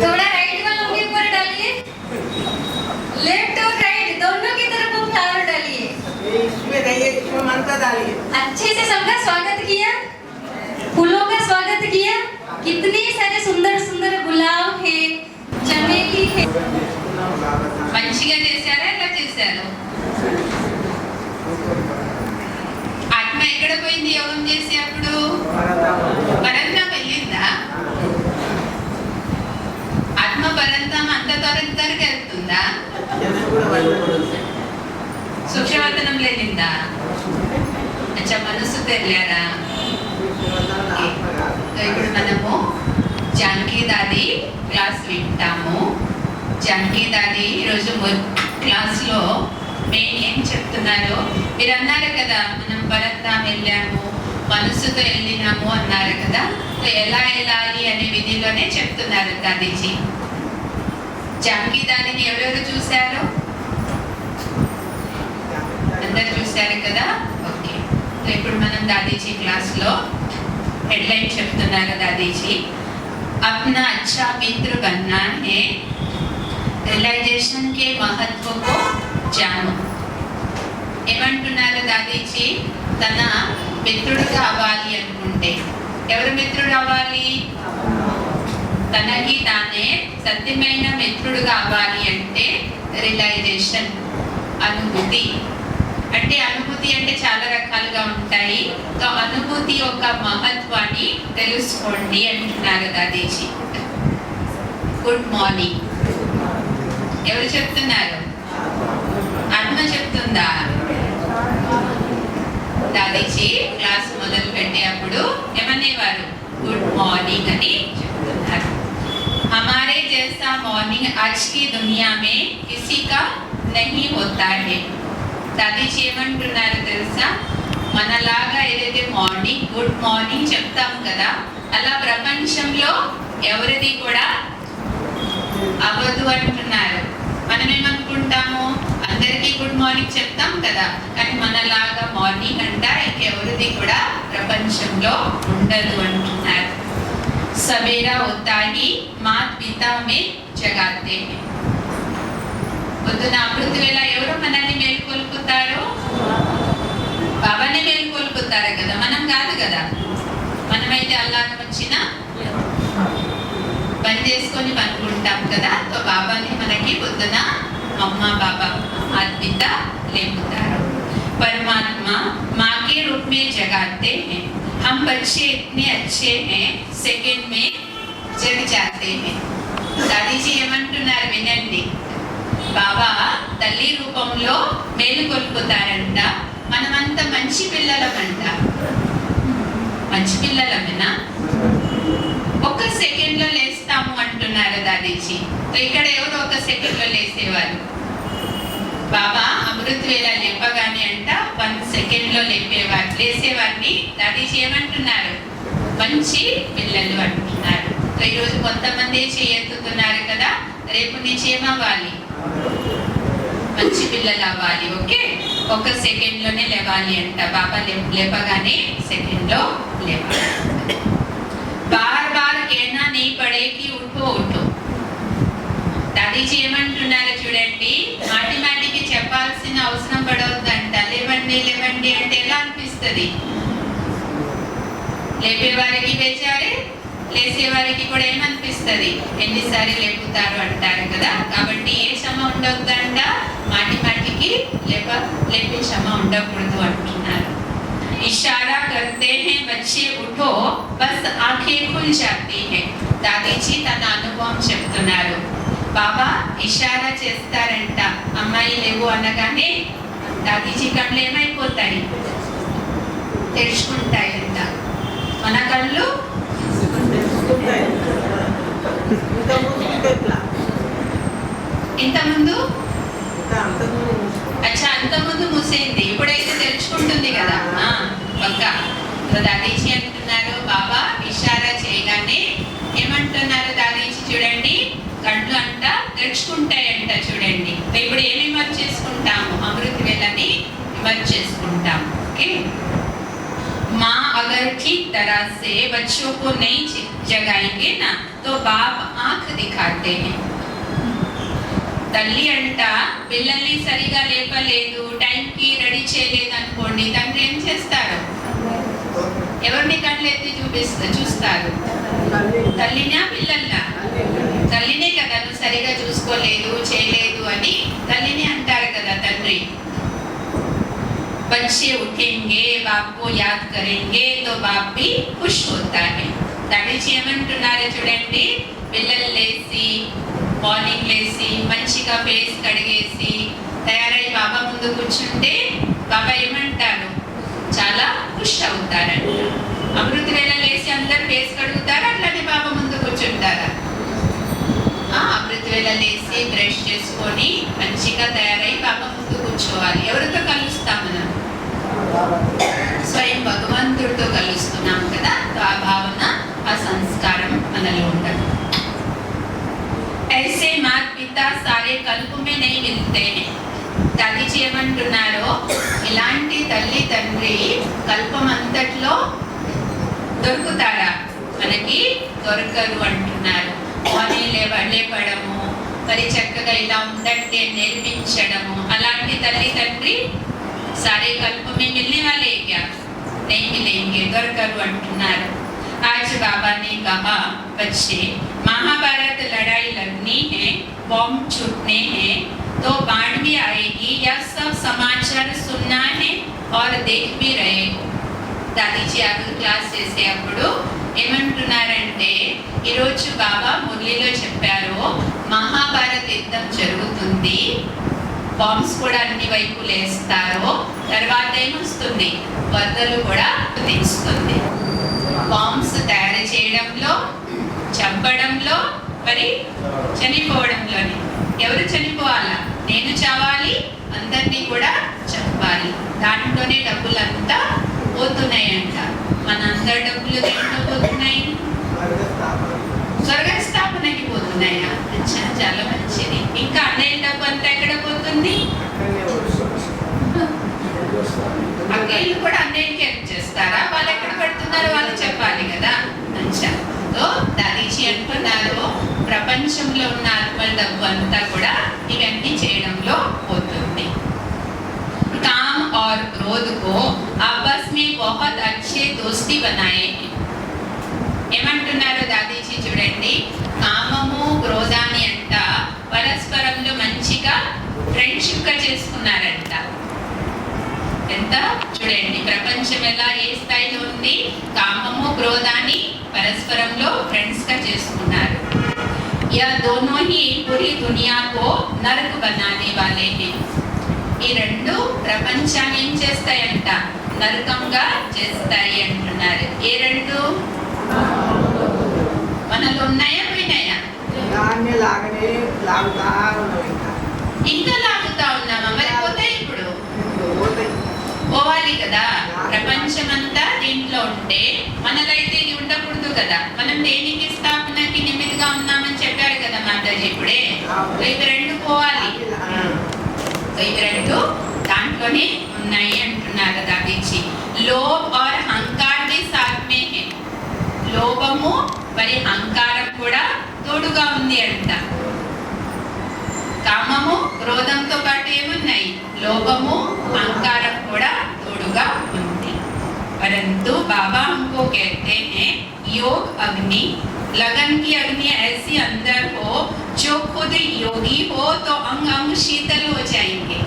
थोड़ा राइट वालों के ऊपर डालिए, लेफ्ट और राइट दोनों की तरफ फ्लावर डालिए। इसमें नहीं है, इसमें मंत्र डालिए। अच्छे से सबका स्वागत किया, फूलों का स्वागत किया। कितने सारे सुंदर सुंदर गुलाब है, चमेली है। మంచిగా చేశారా ఎలా చేశారు? ఆత్మ ఎక్కడ పోయింది యోగం చేసేటప్పుడు? పరంధామ వెళ్ళిందా? ఆత్మ పరంధామ అంత త్వరగా వెళ్తుందా? సూక్ష్మవతనంలో వెళ్ళిందా? అచ్చా మనసుతో వెళ్ళారా? ఇప్పుడు మనము జానకి దాది క్లాస్ వింటాము. జానకి దాది ఈరోజు క్లాస్లో మెయిన్ ఏం చెప్తున్నారో మీరు అన్నారు కదా, మనం పరంధామ వెళ్ళాము, మనసుతో వెళ్ళినాము అన్నారు కదా. ఎలా వెళ్ళాలి అనే విధిలోనే చెప్తున్నారు దాదీజీ. జానకి దాదిని ఎవరెవరు చూశారు? అందరు చూశారు కదా. ఓకే, ఇప్పుడు మనం దాదీజీ క్లాస్లో हेडलाइन చెప్తున్నారు దాదీజీ. अपना अच्छा मित्र बनना है, रियलाइजेशन के महत्व को जानो. ఏమంటున్నారు దాదీజీ? తన మిత్రుడుగా అవ్వాలి అనుకుంటే ఎవరు మిత్రుడు అవ్వాలి? తనకి తానే సత్యమైన మిత్రుడుగా అవ్వాలి అంటే రియలైజేషన్, అనుభూతి. అంటే అనుభూతి అంటే చాలా రకాలుగా ఉంటాయి. సో అనుభూతి యొక్క మహత్వాన్ని తెలుసుకోండి అంటున్నారు దాదీజీ. Good morning. ఎవరు చెప్తున్నారు? ఆత్మ చెప్తుందా? దాదీజీ క్లాస్ మొదలు పెట్టేటప్పుడు ఏమనేవారు? గుడ్ మార్నింగ్ అని చెప్తున్నారు. हमारे जैसा मॉर्निंग आज की दुनिया में किसी का नहीं होता है. దాదీజీ ఏమంటున్నారు తెలుసా? మనలాగా ఏదైతే మార్నింగ్ గుడ్ మార్నింగ్ చెప్తాం కదా, అలా ప్రపంచంలో ఎవరిది కూడా అవ్వదు అంటున్నారు. మనం ఏమనుకుంటాము? అందరికీ గుడ్ మార్నింగ్ చెప్తాం కదా, కానీ మనలాగా మార్నింగ్ అంట ఇంకెవరిది కూడా ప్రపంచంలో ఉండదు అంటున్నారు. సవేరా होता ही मात पिता में जगाते हैं. పొద్దున అమృత వేళ ఎవరు మనల్ని మేల్కొల్పుతారు? బాబానే మేల్కొల్పుతారు కదా, మనం కాదు కదా. మనమైతే అల్లాహ్ వచ్చిన పని చేసుకొని పనుకుంటాం కదా. సో బాబాని మనకి పొద్దున అమ్మ బాబా ఆత్మిత లేపుతారు. परमात्मा माँ के रूप में जगाते हैं. हम बच्चे इतने अच्छे हैं, सेकंड में जग जाते हैं. దాదీజీ ఏమంటున్నారు వినండి. బాబా తల్లి రూపంలో మేలుకొల్పుతారంట. మనమంతా మంచి పిల్లలమంట. మంచి పిల్లలమేనా? ఒక్క సెకండ్ లో లేస్తాము అంటున్నారు దాదీజీ. ఇక్కడ ఎవరు ఒక సెకండ్ లో లేసేవారు? బాబా అమృత వేళ లేపగానే అంట 1 సెకండ్ లో లేసేవారిని దాదీజీ ఏమంటున్నారు? మంచి పిల్లలు అంటున్నారు. ఈరోజు కొంతమంది చేయెత్తుతున్నారు కదా, రేపు నుంచి ఏమవ్వాలి? మంచి పిల్లలు అవ్వాలి. ఓకే, ఒక సెకండ్ లోనే లేవాలి అంట. బాబా లేపగానే సెకండ్ లో లేవాలి. బార్ బార్ कहना नहीं पड़े कि उठो उठो. దాదీజీ ఏమంటున్నారు చూడండి, మాటి మాటికి చెప్పాల్సిన అవసరం పడవద్దంట. లేవండి లేవండి అంటే ఎలా అనిపిస్తుంది? లేపేవారికి బేచారే, లేసేవారికి కూడా ఏమనిపిస్తుంది? ఎన్నిసార్లు లేపుతారు అంటారు కదా. కాబట్టి ఏ శ్రమ ఉండొద్దంట, మాటి మాటికి లేపే శ్రమ ఉండకూడదు అంటున్నారు. इशारा करते हैं बच्चे उठो बस आंखें खुल जाती हैं. దాదీజీ తన అనుభవం చెప్తున్నారు. బాబా ఇషారా చేస్తారంట, అమ్మాయి లేవు అనగానే దాదీజీ కళ్ళు ఏమైపోతాయి? తెరుచుకుంటాయంట. మన కళ్ళు ఇంతకుముందు అచ్చా అంతకుముందు మూసేయండి, ఇప్పుడైతే తెరుచుకుంటుంది కదా. దాదీజీ అంటున్నారు బాబా ఇషారా చేయగానే ఏమంటున్నారు దాదీజీ చూడండి కళ్ళు అంట తెరుచుకుంటాయంట చూడండి. ఇప్పుడు ఏమి ఇమర్జ్ చేసుకుంటాము అమృత వేళని ఇమర్జ్ చేసుకుంటాము. ఓకే माँ अगर ठीक तरह से बच्चों को नहीं जगाएंगे ना तो बाप आंख दिखाते हैं. తల్లి అంట పిల్లల్ని సరిగా లేపలేదు టైంకి రెడీ చేయలేదు అనుకోండి తండ్రి ఏం చేస్తారు? ఎవరిని కళ్ళెత్తి చూస్తారు? తల్లినా పిల్లల్నా? తల్లినే కదా నువ్వు సరిగా చూసుకోలేదు చేయలేదు అని తల్లిని అంటారు కదా తండ్రి. बच्चे उठेंगे बाप को याद करेंगे तो बाप भी खुश होता है. దాదీజీ ఏమంటున్నారు చూడండి పిల్లలు లేచి మార్నింగ్ లేచి మంచిగా ఫేస్ కడిగేసి తయారై బాబా ముందు కూర్చుంటే బాబా ఏమంటారు? చాలా ఖుష్ అవుతారంట. అమృత వేళ లేచి అందరు ఫేస్ కడుగుతారా అట్లానే బాబా ముందు కూర్చుంటారా? అమృత వేళ లేచి బ్రష్ చేసుకొని మంచిగా తయారై బాబా ముందు కూర్చోవాలి. ఎవరితో కలుస్తాం మనం? స్వయం భగవంతుడితో కలుస్తున్నాం కదా. ఆ భావన ఆ సంస్కారం మనలో ఉండదు. ऐसे माता पिता सारे कल्प में नहीं मिलते हैं. దాదీజీ ఏమంటున్నారో ఇలాంటి తల్లి తండ్రి కల్పం అంతట్లో దొరుకుతారా? మనకి దొరకరు అంటున్నారు. లేపడము మరి చక్కగా ఇలా ఉందంటే నేర్పించడము అలాంటి తల్లి తండ్రి सारे कल्प में मिलने वाले क्या नहीं मिलेंगे दौरकरू अंटुन्नारू. आज बाबा ने कहा बच्चे महाभारत लड़ाई लड़नी है बॉम्ब छूटने हैं तो बाढ़ भी आएगी यह सब समाचार सुनना है और देख भी रहे. దాదీజీ ఆరు క్లాస్ చేసేటప్పుడు ఏమంటున్నారంటే ఈరోజు బాబా మురళిలో చెప్పారు మహాభారత యుద్ధం జరుగుతుంది బాంబ్స్ కూడా అన్ని వైపులు వేస్తారు తర్వాత ఏమొస్తుంది వరదలు కూడా తీస్తుంది. బాంబ్స్ తయారు చేయడంలో చంపడంలో మరి చనిపోవడంలోని ఎవరు చనిపోవాలా? నేను చావాలి అందరినీ కూడా చంపాలి. దాంట్లోనే డబ్బులంతా పోతున్నాయంట. మన అందరి డబ్బులు దేంట్లో పోతున్నాయి? స్వర్గ స్థాపనకి పోతున్నాయా? చాలా మంచిది. ఇంకా అన్నయ్య డబ్బు అంతా ఎక్కడ పోతుంది? అక్కలు కూడా అన్నయ్యకి హెల్ప్ చేస్తారా? వాళ్ళు ఎక్కడ పెడుతున్నారో వాళ్ళు చెప్పాలి కదా. సో దాదీజీ అంటున్నారు ప్రపంచంలో ఉన్న ఆత్మల డబ్బు అంతా కూడా ఇవన్నీ చేయడంలో పోతుంది. काम और क्रोध को आपस में बहुत अच्छे दोस्ती बनाए हैं. ఏమంటున్నారు దాదీజీ చూడండి కామము క్రోధాన్ని అంట పరస్పరంలో మంచిగా ఫ్రెండ్షిప్ గా చేసుకున్నారంట. ఎంత చూడండి ప్రపంచం ఎలా ఏ స్థాయిలో ఉంది? కామము క్రోధాన్ని పరస్పరంలో ఫ్రెండ్స్ గా చేసుకున్నారు. यह दोनों ही पूरी दुनिया को नरक बनाने वाले हैं. ఈ రెండు ప్రపంచాన్ని ఏం చేస్తాయంట? నరకంగా చేస్తాయి అంటున్నారు. ఏ రెండు మనలో ఉన్నాయా పోయినాయా? ఇంకా లాగుతా ఉన్నామా? మరి పోతాయి ఇప్పుడు పోవాలి కదా. ప్రపంచమంతా దీంట్లో ఉంటే మనలైతే ఇది ఉండకూడదు కదా. మనం దేనికి స్థాపనకి నిమిత్తిగా ఉన్నామని చెప్పారు కదా మాతాజీ ఇప్పుడే. ఇవి రెండు పోవాలి. ఇవి రెండు దాంట్లోనే ఉన్నాయి అంటున్నారు దాదీజీ. లోభ और अहंकार भी साथ में है. లోభము మరి అహంకారం కూడా తోడుగా ఉంది అంట. కామము క్రోధంతో పాటు ఏమున్నాయి? లోభము అహంకారం కూడా తోడుగా ఉంది. परंतु बाबा हमको कहते हैं योग अग्नि लगन की अग्नि ऐसी अंदर हो जो खुद योगी हो तो अंग अंग शीतल हो जाएंगे.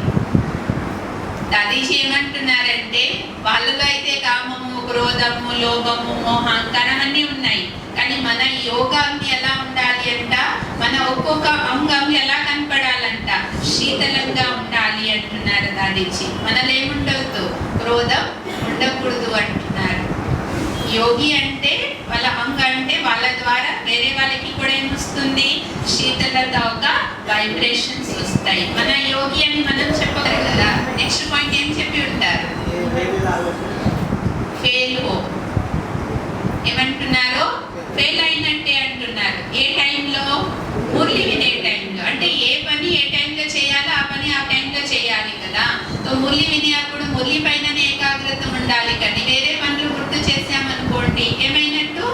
దాదీజీ ఏమంటున్నారంటే వాళ్ళలో అయితే కామము క్రోధము లోభము మోహంకారం అన్నీ ఉన్నాయి. కానీ మన యోగాన్ని ఎలా ఉండాలి అంట? మన ఒక్కొక్క అంగం ఎలా కనపడాలంట? శీతలంగా ఉండాలి అంటున్నారు దాదీజీ. మనలో ఏముండవద్దు? క్రోధం ఉండకూడదు అంటున్నారు. యోగి అంటే వాళ్ళ అంగ అంటే వాళ్ళ ద్వారా వేరే వాళ్ళకి కూడా ఏమొస్తుంది? శీతలత ఒక వైబ్రేషన్స్ వస్తాయి. మన యోగి అని మనం చెప్పగలరు కదా. నెక్స్ట్ పాయింట్ ఏం చెప్పి ఉంటారు? ఫెయిల్ హో ఏమంటున్నారు? ఫెయిల్ అయినట్టే అంటున్నారు. ఏ టైంలో? మురళి వినే టైంలో. అంటే ఏ పని ఏ టైంలో చేయాలో ఆ పని ఆ టైంలో చేయాలి కదా. సో మురళి వినేటప్పుడు మురళి పైననే ఏకాగ్రత ఉండాలి. కానీ వేరే పనులు గుర్తు చేసామనుకోండి ఏమైనట్టు?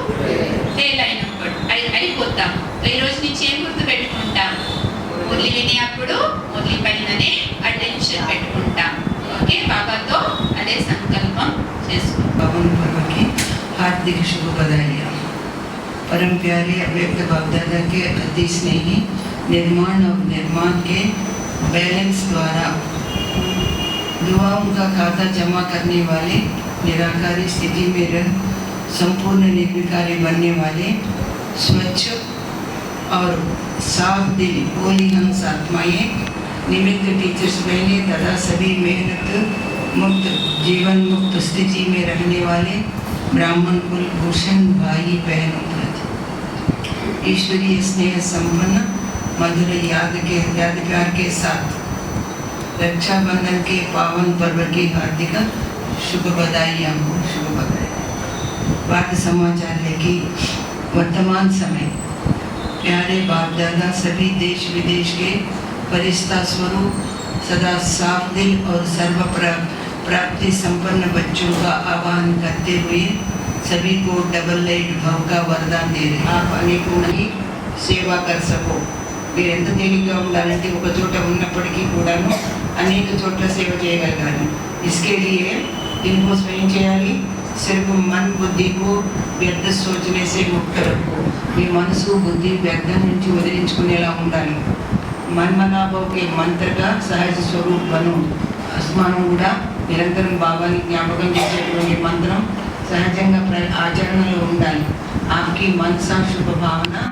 ఫెయిల్ అయినప్పుడు అయిపోతాం. ఈ రోజు నుంచి ఏం గుర్తు పెట్టుకుంటాం? మురళి వినేటప్పుడు మురళి పైననే అటెన్షన్ పెట్టుకుంటాం. ఓకే, బాబాతో అదే సంకల్పం చేసుకుంటాం. पावन पर्व की हार्दिक शुभ बधाइयाँ। परम प्यारे अव्यक्त बापदादा के अति स्नेही निर्माण और निर्माण के बैलेंस द्वारा दुआओं का खाता जमा करने वाले, निराकारी स्थिति में रह संपूर्ण निर्विकारी बनने वाले, स्वच्छ और साफ दिल होली हंस आत्माएं, निमित्त टीचर्स बहने तथा सभी मेहनत मुक्त जीवन मुक्त स्थिति में रहने वाले ब्राह्मण कुल भूषण भाई बहनों प्रति ईश्वरीय स्नेह संपन्न मधुर यादगार के साथ रक्षाबंधन के पावन पर्व की हार्दिक शुभ बधाइयाँ हो। शुभ बधाई। बात समाचार है कि वर्तमान समय प्यारे बाप दादा सभी देश विदेश के फरिश्ता स्वरूप सदा साफ दिल और सर्व प्राप्ति संपन्न बच्चों का आह्वान करते हुए सभी को डबल लाइट भाव का वरदान दे रहे। आप अनेकों की सेवा कर सको। మీరు ఎంత తేలిగ్గా ఉండాలంటే ఒక చోట ఉన్నప్పటికీ కూడాను అనేక చోట్ల సేవ చేయగలగాలి. इसके लिए इनको ఏం చేయాలి? सिर्फ मन बुद्धि को व्यर्थ सोचने से मुक्त रखो. మీ మనసు బుద్ధి వ్యర్థం నుంచి వదిలించుకునేలా ఉండాలి. మన్మనాభావ్ के मंत्र का सहज स्वरूप बनो. మనం కూడా నిరంతరం బాబాని జ్ఞాపకం చేసేటువంటి మంత్రం సహజంగా ఆచరణలో ఉండాలి. आपकी मनसा शुभ भावना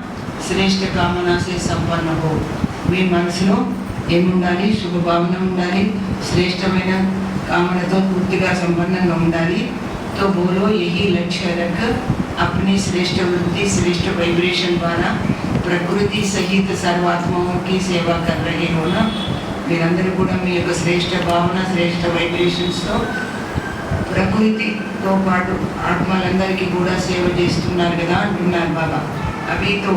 श्रेष्ठ कामना से संपन्न हो. మీ మనసులో ఏముండాలి? శుభ భావన ఉండాలి, శ్రేష్టమైన కామనతో పూర్తిగా సంపన్నంగా ఉండాలి. तो बोलो यही लक्ष्य रख अपनी श्रेष्ठ वृत्ति श्रेष्ठ वाइब्रेशन द्वारा प्रकृति सहित सर्वात्माओं की सेवा कर रहे हो ना. మీరందరూ కూడా మీ యొక్క శ్రేష్ఠ భావన శ్రేష్ఠ వైబ్రేషన్స్తో ప్రకృతితో పాటు ఆత్మలందరికీ కూడా సేవ చేస్తున్నారు కదా అంటున్నారు బాబా. अभी तो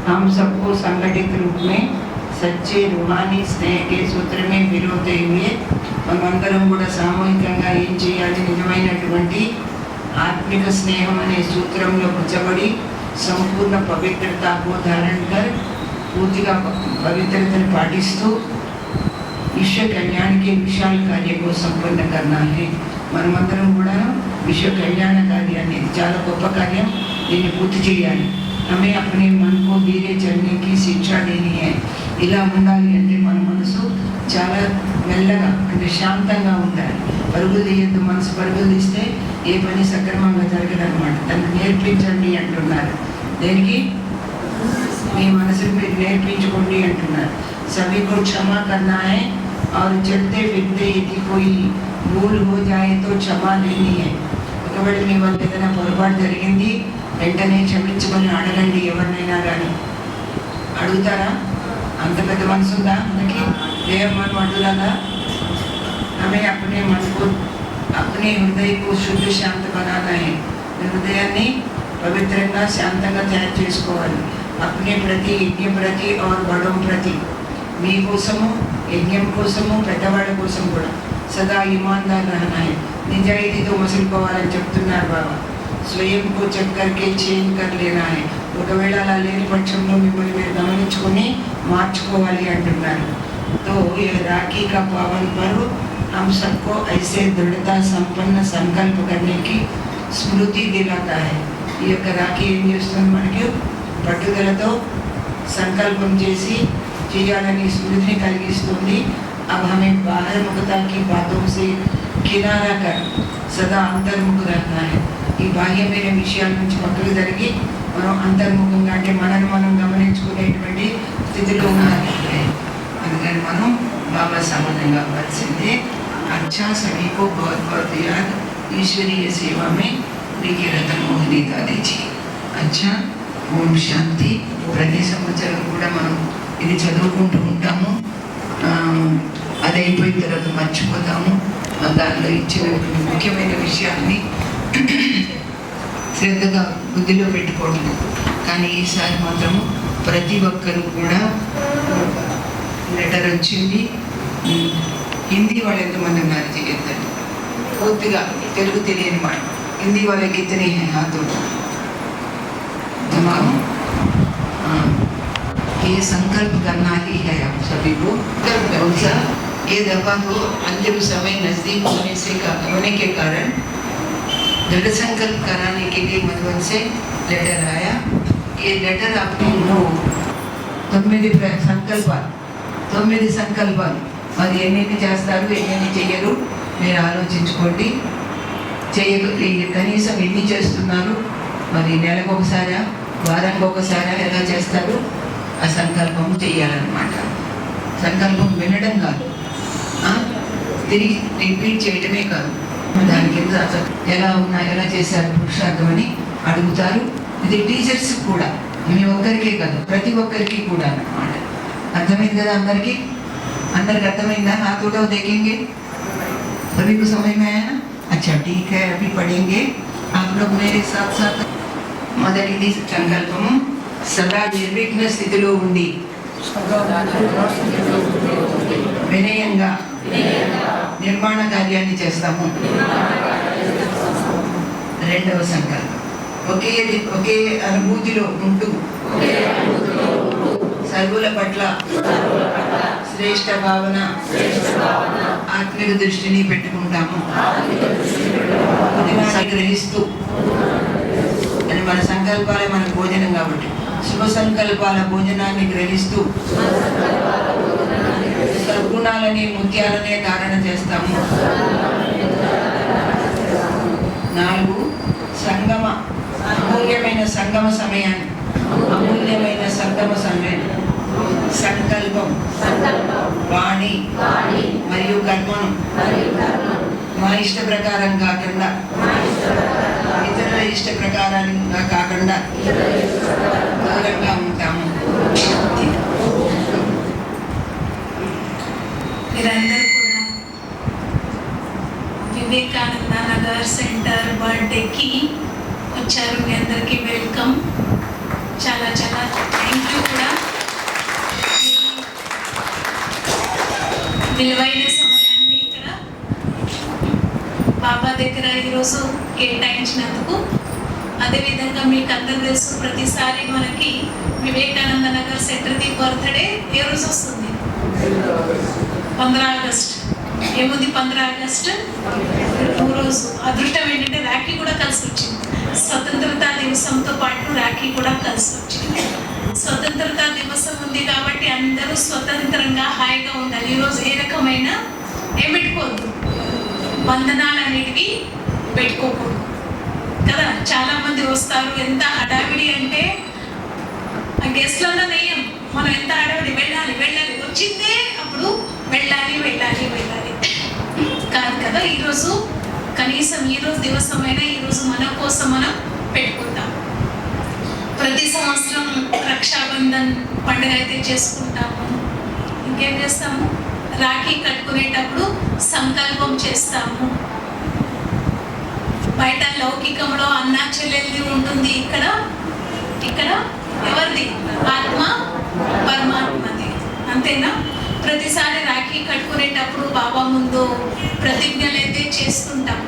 हम सबको संगठित रूप में सच्चे रूहानी स्नेह के सूत्र में विरोते हुए మనమందరం కూడా సామూహికంగా ఏం చేయాలి? నిజమైనటువంటి ఆత్మిక స్నేహం అనే సూత్రంలో కూర్చబడి సంపూర్ణ పవిత్రతకు ధారణ పూర్తిగా పవిత్రతను పాటిస్తూ विश्व कल्याण के विशाल कार्य को संपन्न करना है. మనమందరం కూడా విశ్వ కళ్యాణ కార్యాన్ని చాలా గొప్ప కార్యం దీన్ని పూర్తి చేయాలి. हमें अपने मन को धीरे चलने की शिक्षा देनी है. ఇలా ఉండాలి అంటే మన మనసు చాలా మెల్లగా అంటే శాంతంగా ఉండాలి. పరుగులు తీయద్దు. మనసు పరుగులు తీస్తే ఏ పని సక్రమంగా జరగదన్నమాట. దాన్ని నేర్పించండి అంటున్నారు. దేనికి? మీ మనసుకు మీరు నేర్పించుకోండి అంటున్నారు. सभी को क्षमा करना है और चलते फिरते यदि कोई भूल हो जाए तो क्षमा लेनी है. ఒకవేళ మీ వల్ల ఏదైనా పొరపాటు జరిగింది వెంటనే క్షమించమని అడగండి. ఎవరినైనా కానీ అడుగుతారా? అంత పెద్ద మనసు ఉందా మనకి? మనం అడుగులాగా हमें अपने मन को अपने हृदय को शुद्ध शांत बनाना है. హృదయాన్ని పవిత్రంగా శాంతంగా తయారు చేసుకోవాలి. अपने प्रति यज्ञ प्रति और बड़ों प्रति మీకోసము యజ్ఞం కోసము పెద్దవాళ్ళ కోసం కూడా సదా ఈమాన్దార్ रहना है. నిజాయితీతో మసులుకోవాలని చెప్తున్నారు బాబా. స్వయం కో చెక్ కర్కే చేంజ్ కర్ లేనా है. ఒకవేళ అలా లేని పక్షంలో మిమ్మల్ని మీరు గమనించుకొని మార్చుకోవాలి అంటున్నారు. तो ये राखी का पावन पर्व हम सबको ऐसे दृढ़ता संपन्न संकल्प करने की स्मृति दिलाता है. ఈ యొక్క రాఖీ ఏం చేస్తుంది? మనకి పట్టుదలతో సంకల్పం చేసి చేయాలని స్మృతిని కలిగిస్తుంది. अब हमें बाह्यमुखता की बातों से किनारा कर सदा अंतर्मुख रहना है. ఈ బాహ్యమైన విషయాల నుంచి పక్కకు జరిగి మనం అంతర్ముఖంగా అంటే మనను మనం గమనించుకునేటువంటి స్థితిలో ఉండాలి. అందుకని మనం బాబా సమానంగా అవ్వాల్సిందే. अच्छा सभी को बहुत बहुत याद ईश्वरीय सेवा में देखिए रतन मोहिनी दादी जी. अच्छा ఓం శాంతి. ప్రతి సంవత్సరం కూడా మనం ఇది చదువుకుంటూ ఉంటాము. అది అయిపోయిన తర్వాత మర్చిపోతాము. దానిలో ఇచ్చినటువంటి ముఖ్యమైన విషయాన్ని శ్రద్ధగా బుద్ధిలో పెట్టుకోవడం. కానీ ఈసారి మాత్రము ప్రతి ఒక్కరూ కూడా లెటర్ వచ్చింది. హిందీ వాళ్ళు ఎంతమంది ఉన్నారు చేయొద్దండి, పూర్తిగా తెలుగు తెలియని వాళ్ళు. हिंदी वाले कितने हैं हाथ उठाओ. तमाम ये संकल्प करना ही है आप सभी को. कौन-सा ये दफा तो अंतिम समय नजदीक होने के कारण दृढ़ संकल्प कराने के लिए मधुबन से लेटर आया. ये लेटर आपने తొమ్మిది సంకల్పాలు మరి ఎన్ని చేస్తారు ఎన్ని చెయ్యరు మీరు ఆలోచించుకోండి. కనీసం ఎన్ని చేస్తున్నారు, మరి నెలకు ఒకసారా వారానికి ఒకసారా ఎలా చేస్తారు, ఆ సంకల్పం చెయ్యాలన్నమాట. సంకల్పం వినడం కాదు, తిరిగి రిపీట్ చేయటమే కాదు. దాని కింద ఎలా చేశారు పురుషార్థం అని అడుగుతారు. ఇది టీచర్స్ కూడా, మీ ఒక్కరికే కాదు ప్రతి ఒక్కరికి కూడా అన్నమాట. అర్థమైంది కదా అందరికీ? అందరికి అర్థమైందా? हाथ उठाओ देखेंगे सभी को समझ में आया ना? अच्छा ठीक है, अभी पढ़ेंगे आप लोग मेरे साथ साथ. మొదటిది సంకల్పము సదా నిర్విఘ్న స్థితిలో ఉండి వినయంగా నిర్మాణ కార్యాన్ని చేస్తాము. రెండవ సంకల్పం ఒకే అనుభూతిలో ఉంటూ సర్వుల పట్ల శ్రేష్ఠ భావన ఆత్మిక దృష్టిని పెట్టుకుంటాము. గ్రహిస్తూ అని మన సంకల్పాలే మన భోజనం కాబట్టి శుభ సంకల్పాల భోజనాన్ని గ్రహిస్తూ సద్గుణాలని ముత్యాలనే ధారణ చేస్తాము. 4 అమూల్యమైన సంగమ సమయాన్ని సంకల్పం వాణి మరియు కర్మను మా ఇష్ట ప్రకారం కాకుండా ఇతరుల ఇష్ట ప్రకారంగా కాకుండా దూరంగా ఉంటాము. మీరందరూ కూడా వివేకానంద నగర్ సెంటర్ బర్త్డేకి వచ్చారు. మీ అందరికీ వెల్కమ్. చాలా చాలా థ్యాంక్ యూ కూడా. విలువైన సమయాన్ని ఇక్కడ బాబా దగ్గర ఈరోజు కేటాయించినందుకు. అదేవిధంగా మీకు అందరూ తెలుసు, ప్రతిసారి మనకి వివేకానంద నగర్ సెంటర్ది బర్త్డే ఏ రోజు వస్తుంది? 15 ఆగస్ట్. ఏముంది 15 ఆగస్ట్ రోజు? అదృష్టం ఏంటంటే రాఖీ కూడా కలిసి వచ్చింది. స్వతంత్రతా దివసంతో పాటు రాఖీ కూడా కలిసి వచ్చింది. స్వతంత్రతా దివసం ఉంది కాబట్టి అందరూ స్వతంత్రంగా హాయిగా ఉండాలి. ఈరోజు ఏ రకమైన ఏం పెట్టుకోవద్దు, బంధనాలు అనేటివి పెట్టుకోకూడదు కదా. చాలా మంది వస్తారు, ఎంత హడావిడి అంటే గెస్ట్లలో నెయ్యం. మనం ఎంత హడావిడి, వెళ్ళాలి వచ్చిందే అప్పుడు వెళ్ళాలి కాదు కదా. ఈరోజు కనీసం ఈరోజు దివసమైనా ఈరోజు మన కోసం మనం పెట్టుకుంటాం. ప్రతి సంవత్సరం రక్షాబంధన్ పండుగ అయితే చేసుకుంటాము. ఇంకేం చేస్తాము? రాఖీ కట్టుకునేటప్పుడు సంకల్పం చేస్తాము. బయట లౌకికంలో అన్న చెల్లెల్ది ఉంటుంది, ఇక్కడ ఎవరిది? ఆత్మ పరమాత్మది. అంతేనా? ప్రతిసారి రాఖీ కట్టుకునేటప్పుడు బాబా ముందు ప్రతిజ్ఞలు అయితే చేస్తుంటాం.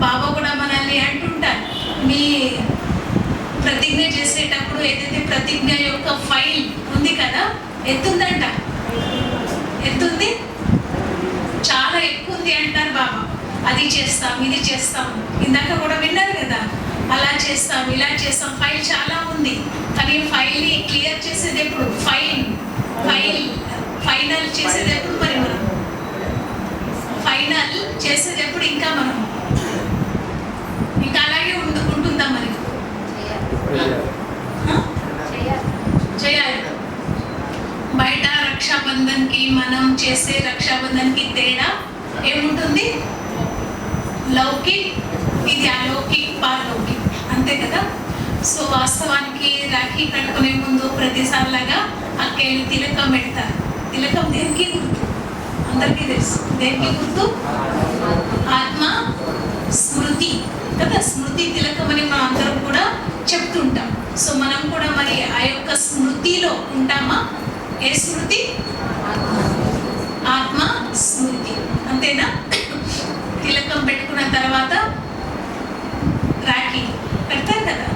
బాబా కూడా మనల్ని అంటుంటారు, మీ ప్రతిజ్ఞ చేసేటప్పుడు ఏదైతే ప్రతిజ్ఞ యొక్క ఫైల్ ఉంది కదా, ఎత్తుందంట. ఎత్తుంది, చాలా ఎక్కువ ఉంది అంటారు బాబా. అది చేస్తాం, ఇది చేస్తాం. ఇందాక కూడా విన్నారు కదా, అలా చేస్తాం, ఇలా చేస్తాం. ఫైల్ చాలా ఉంది, కానీ ఫైల్ని క్లియర్ చేసేది ఎప్పుడు? ఫైనల్ చేసేది ఎప్పుడు? మరి మనం ఫైనల్ చేసేది ఎప్పుడు? ఇంకా మనం ఇంకా అలాగే ఉంటుందా? మరి చేయాలి. బయట రక్షాబంధన్కి మనం చేసే రక్షాబంధన్కి తేడా ఏముంటుంది? లౌకిక్, ఇది అలౌకిక్, పారలౌకిక్, అంతే కదా. సో వాస్తవానికి రాఖీ కట్టుకునే ముందు ప్రతిసారిలాగా అక్కేళ్ళు తిలకం పెడతారు. తిలకం దేనికి గుర్తు? అందరికీ తెలుసు. దేనికి గుర్తు? ఆత్మ స్మృతి కదా. స్మృతి తిలకం అని మనం అందరం కూడా సో మనం కూడా మరి ఆ యొక్క స్మృతిలో ఉంటామా? ఏ స్మృతి? ఆత్మ స్మృతి, అంతేనా? తిలకం పెట్టుకున్న తర్వాత రాఖీ పెడతారు కదా,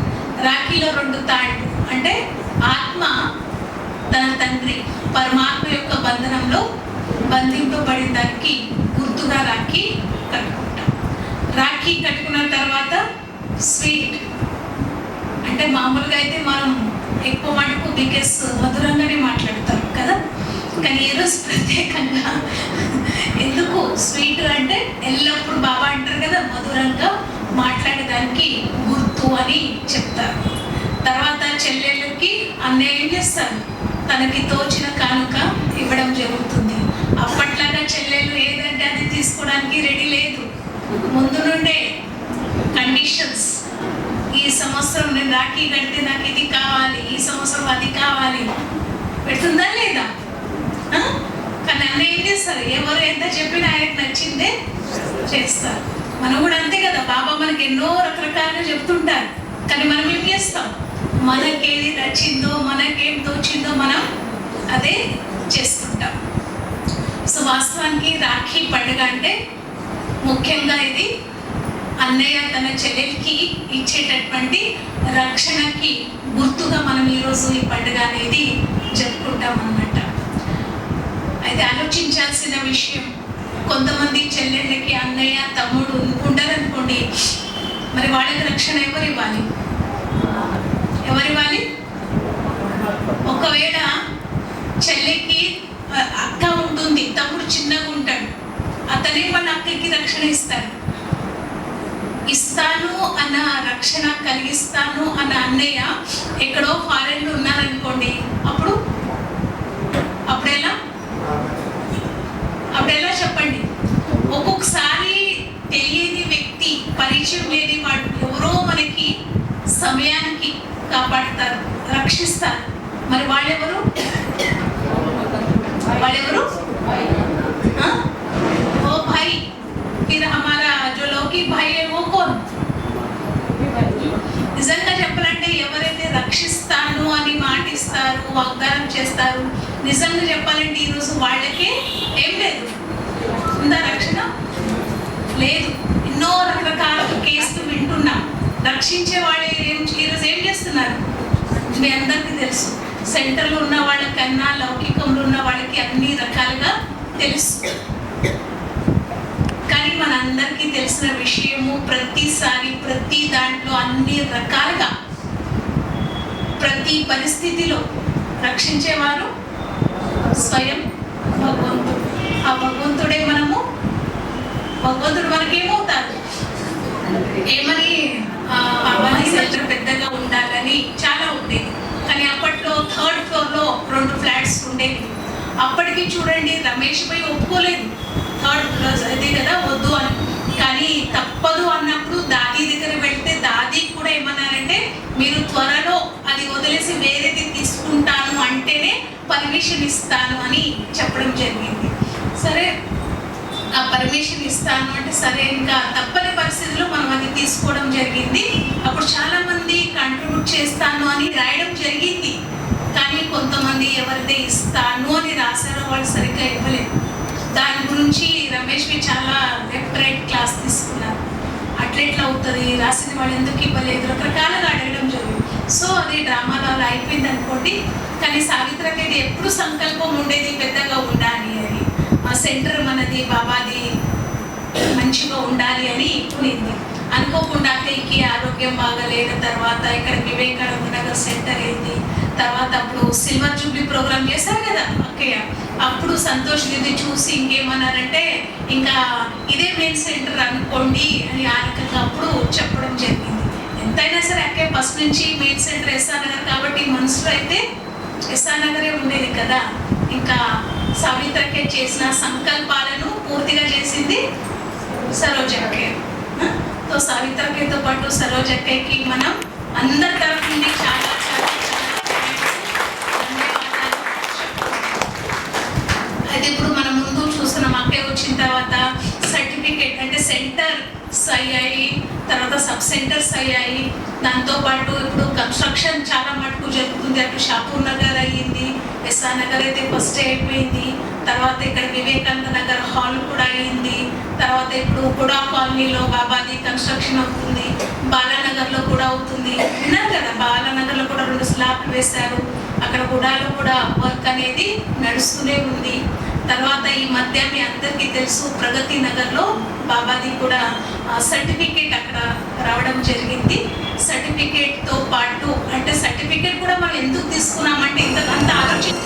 రాఖీలో 2 తాళ్ళు అంటే ఆత్మ తన తండ్రి పరమాత్మ యొక్క బంధనంలో బంధింపబడిన దానికి గుర్తుగా రాఖీ కట్టుకుంటాం. రాఖీ కట్టుకున్న తర్వాత స్వీట్ అంటే మామూలుగా అయితే మనం ఎక్కువ మటుకు బికాస్ మధురంగానే మాట్లాడతాం కదా, కానీ ఈరోజు ప్రత్యేకంగా ఎందుకు స్వీట్ అంటే ఎల్లప్పుడూ బాబా అంటారు కదా మధురంగా మాట్లాడేదానికి గుర్తు అని చెప్తారు. తర్వాత చెల్లెళ్ళకి అన్నయ్య ఏం చేస్తారు? తనకి తోచిన కానుక ఇవ్వడం జరుగుతుంది. అప్పట్లాగా చెల్లెళ్ళు ఏదంటే అది తీసుకోవడానికి రెడీ లేదు. ముందు నుండే కండిషన్స్, ఈ సంవత్సరం నేను రాఖీ కడితే నాకు ఇది కావాలి, ఈ సంవత్సరం అది కావాలి, పెడుతుందా లేదా? కానీ అన్న ఏం చేస్తారు? ఎవరు ఎంత చెప్పినా ఆయనకు నచ్చిందే చేస్తారు. మనం కూడా అంతే కదా, బాబా మనకి ఎన్నో రకరకాలుగా చెప్తుంటారు, కానీ మనం ఏం చేస్తాం? మనకేది నచ్చిందో, మనకేం తోచిందో మనం అదే చేస్తుంటాం. సో వాస్తవానికి రాఖీ పండుగ అంటే ముఖ్యంగా ఇది అన్నయ్య తన చెల్లెలికి ఇచ్చేటటువంటి రక్షణకి గుర్తుగా మనం ఈరోజు ఈ పండుగ అనేది జరుపుకుంటాం అన్నమాట. అయితే ఆలోచించాల్సిన విషయం, కొంతమంది చెల్లెళ్ళకి అన్నయ్య తమ్ముడు ఉండరనుకోండి, మరి వాళ్ళకి రక్షణ ఎవరు ఇవ్వాలి? ఎవరు ఇవ్వాలి? ఒకవేళ చెల్లెకి అక్క ఉంటుంది, తమ్ముడు చిన్నగా ఉంటాడు, అతనే వాళ్ళ అక్కకి రక్షణ ఇస్తాడు. ఇస్తాను అన్న రక్షణ కలిగిస్తాను అన్న అన్నయ్య ఎక్కడో ఫారెన్లో ఉన్నారనుకోండి, అప్పుడెలా చెప్పండి? ఒక్కొక్కసారి తెలియని వ్యక్తి, పరిచయం లేని వాడు ఎవరో మనకి సమయానికి కాపాడుతారు, రక్షిస్తారు. మరి వాళ్ళెవరు? ఓ భాయ్, ఫిర్ హమారా జో లోకి భాయ్ హై వో కౌన్? నిజంగా చెప్పాలంటే ఎవరైతే రక్షిస్తాను అని మాటిస్తారు, వాగ్దానం చేస్తారు, నిజంగా చెప్పాలంటే ఈరోజు వాళ్ళకే ఏం లేదు. ఉందా రక్షణ? లేదు. ఎన్నో రకరకాల కేసులు వింటున్నాం. రక్షించే వాళ్ళు ఈరోజు ఏం చేస్తున్నారు? మీ అందరికీ తెలుసు. సెంటర్లో ఉన్న వాళ్ళకన్నా లౌకికంలో ఉన్న వాళ్ళకి అన్ని రకాలుగా తెలుసు. కానీ మనందరికీ తెలిసిన విషయము, ప్రతిసారి ప్రతి దాంట్లో అన్ని రకాలుగా ప్రతి పరిస్థితిలో రక్షించేవారు స్వయం భగవంతుడు. ఆ భగవంతుడే భగవంతుడు మనకేమవుతారు? ఏమని సెంటర్ పెద్దగా ఉండాలని చాలా ఉండేది, కానీ అప్పట్లో 3rd ఫ్లోర్లో 2 ఫ్లాట్స్ ఉండేవి. అప్పటికి చూడండి రమేష్ భాయ్ ఒప్పుకోలేదు 3rd ఫ్లోర్ అదే కదా వద్దు అని. కానీ తప్పదు అన్నప్పుడు దాది దగ్గర వెళ్తే దాది కూడా ఏమన్నారంటే, మీరు త్వరలో అది వదిలేసి వేరేది తీసుకుంటాను అంటేనే పర్మిషన్ ఇస్తాను అని చెప్పడం జరిగింది. సరే, ఆ పర్మిషన్ ఇస్తాను అంటే సరే, ఇంకా తప్పని పరిస్థితిలో మనం అది తీసుకోవడం జరిగింది. అప్పుడు చాలా మంది కంట్రిబ్యూట్ చేస్తాను అని రాయడం జరిగింది, కానీ కొంతమంది ఎవరైతే ఇస్తాను అని రాశారో వాళ్ళు సరిగ్గా ఇవ్వలేదు. దాని గురించి రమేష్ చాలా లెఫ్ట్ రైట్ క్లాస్ తీసుకున్నారు. అట్లెట్లా అవుతుంది, రాసిన వాళ్ళు ఎందుకు ఇవ్వలేదు, రకరకాలుగా అడగడం జరిగింది. సో అది డ్రామాలో అలా అయిపోయింది అనుకోండి. కానీ సావిత్రకి ఇది ఎప్పుడు సంకల్పం ఉండేది పెద్దగా ఉండాలి అని, ఆ సెంటర్ మనది బాబాది మంచిగా ఉండాలి అని ఉన్నింది. అనుకోకుండా అక్కడికి ఆరోగ్యం బాగాలేన తర్వాత ఇక్కడ వివేకానంద నగర్ సెంటర్ అయింది. తర్వాత అప్పుడు సిల్వర్ జూబ్లీ ప్రోగ్రామ్ చేశారు కదా అక్కయ్య, అప్పుడు సంతోష్ దీది చూసి ఇంకేమన్నారంటే, ఇంకా ఇదే మెయిన్ సెంటర్ అనుకోండి అని ఆ రకంగా అప్పుడు చెప్పడం జరిగింది. ఎంతైనా సరే అక్కయ్య ఫస్ట్ నుంచి మెయిన్ సెంటర్ ఎస్ఆర్ నగర్ కాబట్టి మనసులో అయితే ఎస్ఆర్ నగరే ఉండేది కదా. ఇంకా సావిత్రకే చేసిన సంకల్పాలను పూర్తిగా చేసింది సరోజక్కయ్య. సో సావిత్రకేతో పాటు సరోజక్కయ్యకి మనం అందరి తరఫు నుండి చాలా చాలా ధన్యవాదాలు. అయితే ఇప్పుడు మనం ముందు చూస్తున్నాం, అక్కయ్య వచ్చిన తర్వాత సర్టిఫికేట్ అంటే సెంటర్స్ అయ్యాయి, తర్వాత సబ్ సెంటర్స్ అయ్యాయి, దాంతోపాటు ఇప్పుడు కన్స్ట్రక్షన్ చాలా మటుకు జరుగుతుంది. అటు షాపూర్ నగర్ అయ్యింది, ఎస్ఆర్ నగర్ అయితే ఫస్ట్ అయిపోయింది, తర్వాత ఇక్కడ వివేకానంద నగర్ హాల్ కూడా అయ్యింది, తర్వాత ఇప్పుడు కూడా కాలనీలో బాబాది కన్స్ట్రక్షన్ అవుతుంది, బాలానగర్లో కూడా అవుతుంది. విన్నారు కదా, బాలానగర్లో కూడా 2 స్లాబ్లు వేశారు. అక్కడ గుడాలో కూడా వర్క్ అనేది నడుస్తూనే ఉంది. తర్వాత ఈ మధ్య మీ అందరికీ తెలుసు ప్రగతి నగర్లో బాబాది కూడా సర్టిఫికేట్ అక్కడ రావడం జరిగింది. సర్టిఫికేట్తో పాటు అంటే సర్టిఫికేట్ కూడా మనం ఎందుకు తీసుకున్నామంటే ఇంతకంత ఆలోచన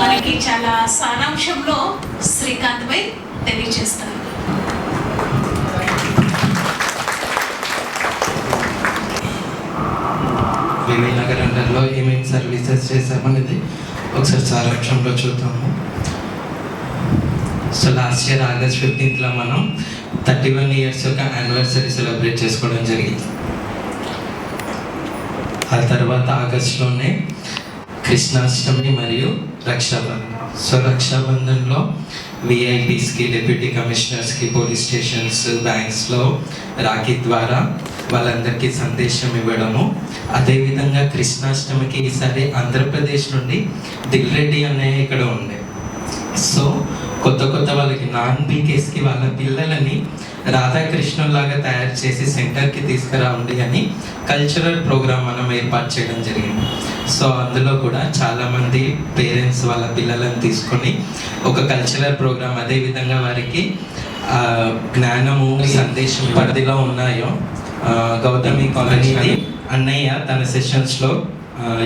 మనకి చాలా సారాంశంలో శ్రీకాంత్ భాయ్ తెలియజేస్తారు. వివేకానంద నగర్లో ఏమేమి సర్వీసెస్ చేసామనేది ఒకసారి సారాంశంలో చూద్దాము. So last year August 15th మనం 31 years యొక్క యానివర్సరీ సెలబ్రేట్ చేసుకోవడం జరిగింది. ఆ తర్వాత ఆగస్టులోనే కృష్ణాష్టమి మరియు రక్షాబంధన్. సో రక్షాబంధన్లో విఐపీస్కి, డిప్యూటీ కమిషనర్స్కి, పోలీస్ స్టేషన్స్, బ్యాంక్స్లో రాఖీ ద్వారా వాళ్ళందరికీ సందేశం ఇవ్వడము. అదేవిధంగా కృష్ణాష్టమికి ఈసారి ఆంధ్రప్రదేశ్ నుండి దిల్ రెడ్డి అనే ఇక్కడ ఉండే. సో కొత్త వాళ్ళకి నాన్ బీకేస్కి వాళ్ళ పిల్లలని రాధాకృష్ణులాగా తయారు చేసి సెంటర్కి తీసుకురావండి అని కల్చరల్ ప్రోగ్రామ్ మనం ఏర్పాటు చేయడం జరిగింది. సో అందులో కూడా చాలామంది పేరెంట్స్ వాళ్ళ పిల్లలను తీసుకొని ఒక కల్చరల్ ప్రోగ్రామ్, అదేవిధంగా వారికి జ్ఞానము, సందేశం పరిధిలో ఉన్నాయో గౌతమి కాలనీ అన్నయ్య తన సెషన్స్లో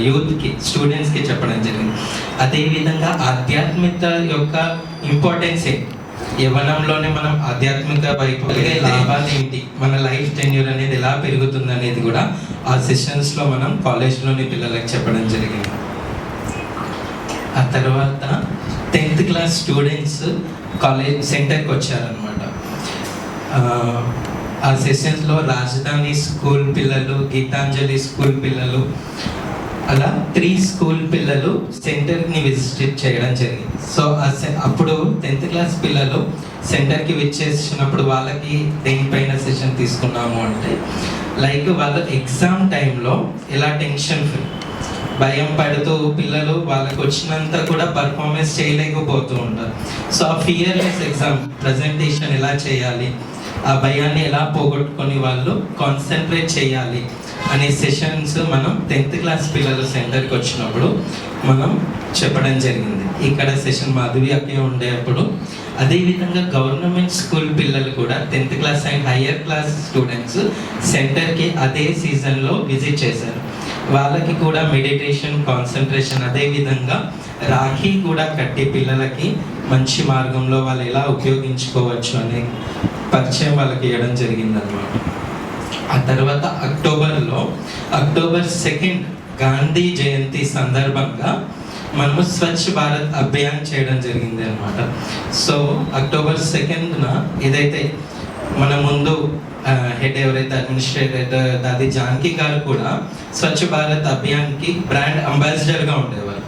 యూత్కి స్టూడెంట్స్కి చెప్పడం జరిగింది. అదేవిధంగా ఆధ్యాత్మికత యొక్క ఇంపార్టెన్స్ ఏంటి, యవ్వనంలోనే మనం ఆధ్యాత్మిక వైపు కలిగే లాభాలు ఏంటి, మన లైఫ్ టెన్యూర్ అనేది ఎలా పెరుగుతుంది అనేది కూడా ఆ సెషన్స్లో మనం కాలేజ్లోని పిల్లలకు చెప్పడం జరిగింది. ఆ తర్వాత 10th క్లాస్ స్టూడెంట్స్ కాలేజ్ సెంటర్కి వచ్చారనమాట. ఆ సెషన్స్లో రాజధాని స్కూల్ పిల్లలు, గీతాంజలి స్కూల్ పిల్లలు, అలా 3 స్కూల్ పిల్లలు సెంటర్ని విజిట్ చేయడం జరిగింది. సో అప్పుడు 10th క్లాస్ పిల్లలు సెంటర్కి విచ్చేసినప్పుడు వాళ్ళకి దేనిపైన సెషన్ తీసుకున్నాము అంటే, లైక్ వాళ్ళు ఎగ్జామ్ టైంలో ఎలా టెన్షన్ ఫ్రీ, భయం పడుతూ పిల్లలు వాళ్ళకి వచ్చినంత కూడా పర్ఫార్మెన్స్ చేయలేకపోతూ ఉంటారు. సో ఆ ఫియర్లెస్ ఎగ్జామ్ ప్రజెంటేషన్ ఎలా చేయాలి, ఆ భయాన్ని ఎలా పోగొట్టుకొని వాళ్ళు కాన్సన్ట్రేట్ చేయాలి అనే సెషన్స్ మనం 10th క్లాస్ పిల్లలు సెంటర్కి వచ్చినప్పుడు మనం చెప్పడం జరిగింది. ఇక్కడ సెషన్ మాధవి అక్కే ఉండేటప్పుడు, అదేవిధంగా గవర్నమెంట్ స్కూల్ పిల్లలు కూడా 10th class and higher class students సెంటర్కి అదే సీజన్లో విజిట్ చేశారు. వాళ్ళకి కూడా మెడిటేషన్, కాన్సన్ట్రేషన్, అదేవిధంగా రాఖీ కూడా కట్టి పిల్లలకి మంచి మార్గంలో వాళ్ళు ఎలా ఉపయోగించుకోవచ్చు అనే పరిచయం వాళ్ళకి ఇవ్వడం జరిగిందన్నమాట. ఆ తర్వాత అక్టోబర్ 2 గాంధీ జయంతి సందర్భంగా మనము స్వచ్ఛ భారత్ అభియాన్ చేయడం జరిగింది అనమాట. సో అక్టోబర్ 2న ఏదైతే మన ముందు హెడ్ ఎవరైతే అడ్మినిస్ట్రేటర్ దాది జానకి గారు కూడా స్వచ్ఛ భారత్ అభియాన్కి బ్రాండ్ అంబాసిడర్గా ఉండేవారు.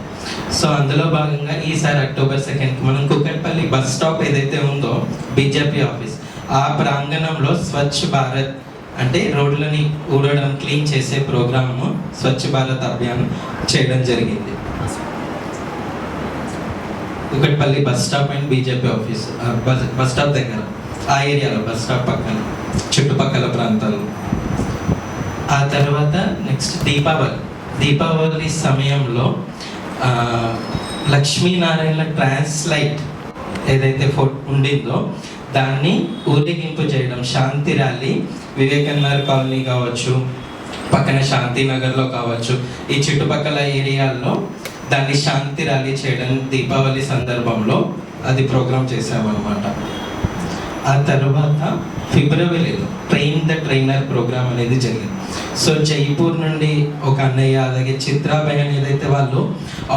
సో అందులో భాగంగా ఈసారి అక్టోబర్ 2కి మనం కుకట్పల్లి బస్ స్టాప్ ఏదైతే ఉందో బీజేపీ ఆఫీస్, ఆ ప్రాంగణంలో స్వచ్ఛ భారత్ అంటే రోడ్లని ఊడడం, క్లీన్ చేసే ప్రోగ్రాము స్వచ్ఛ భారత్ అభియాన్ చేయడం జరిగింది. Kukatpally bus stop and BJP office, bus stop దగ్గర, ఆ ఏరియాలో బస్ స్టాప్ పక్కన చుట్టుపక్కల ప్రాంతాలు. ఆ తర్వాత నెక్స్ట్ దీపావళి సమయంలో లక్ష్మీనారాయణ ట్రాన్స్లైట్ ఏదైతే ఉండిందో దాన్ని ఊరేగింపు చేయడం, శాంతి ర్యాలీ వివేకానంద కాలనీ కావచ్చు, పక్కన శాంతినగర్లో కావచ్చు, ఈ చుట్టుపక్కల ఏరియాల్లో దాన్ని శాంతి ర్యాలీ చేయడం దీపావళి సందర్భంలో అది ప్రోగ్రామ్ చేసామన్నమాట. ఆ తర్వాత ఫిబ్రవరిలో ట్రైన్ ద ట్రైనర్ ప్రోగ్రామ్ అనేది జరిగింది. సో జైపూర్ నుండి ఒక అన్నయ్య, అలాగే చిత్రాబయన్ ఏదైతే వాళ్ళు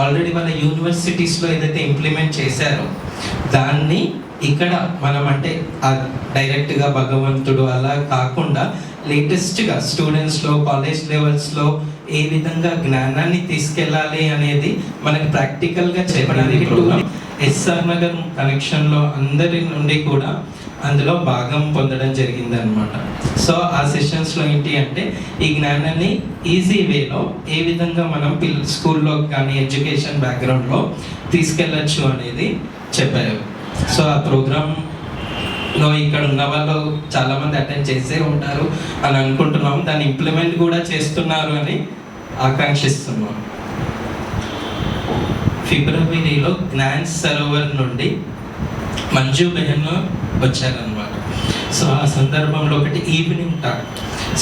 ఆల్రెడీ వాళ్ళ యూనివర్సిటీస్లో ఏదైతే ఇంప్లిమెంట్ చేశారో దాన్ని ఇక్కడ మనం అంటే డైరెక్ట్గా భగవంతుడు అలా కాకుండా లేటెస్ట్గా స్టూడెంట్స్లో, కాలేజ్ లెవెల్స్లో ఏ విధంగా జ్ఞానాన్ని తీసుకెళ్ళాలి అనేది మనకి ప్రాక్టికల్గా చెప్పడానికి ఎస్ఆర్ నగర్ కనెక్షన్లో అందరి నుండి కూడా అందులో భాగం పొందడం జరిగింది అనమాట. సో ఆ సెషన్స్లో ఏంటి అంటే ఈ జ్ఞానాన్ని ఈజీ వేలో ఏ విధంగా మనం స్కూల్లో కానీ ఎడ్యుకేషన్ బ్యాక్గ్రౌండ్లో తీసుకెళ్ళచ్చు అనేది చెప్పారు. సో ఆ ప్రోగ్రామ్లో ఇక్కడ ఉన్న వాళ్ళు చాలామంది అటెండ్ చేసే ఉంటారు అని అనుకుంటున్నాం. దాన్ని ఇంప్లిమెంట్ కూడా చేస్తున్నారు అని ఆకాంక్షిస్తున్నాం. ఫిబ్రవరిలో జ్ఞాన్ సరోవర్ నుండి మంజు బెహన్ వచ్చారనమాట. సో ఆ సందర్భంలో ఒకటి evening talk,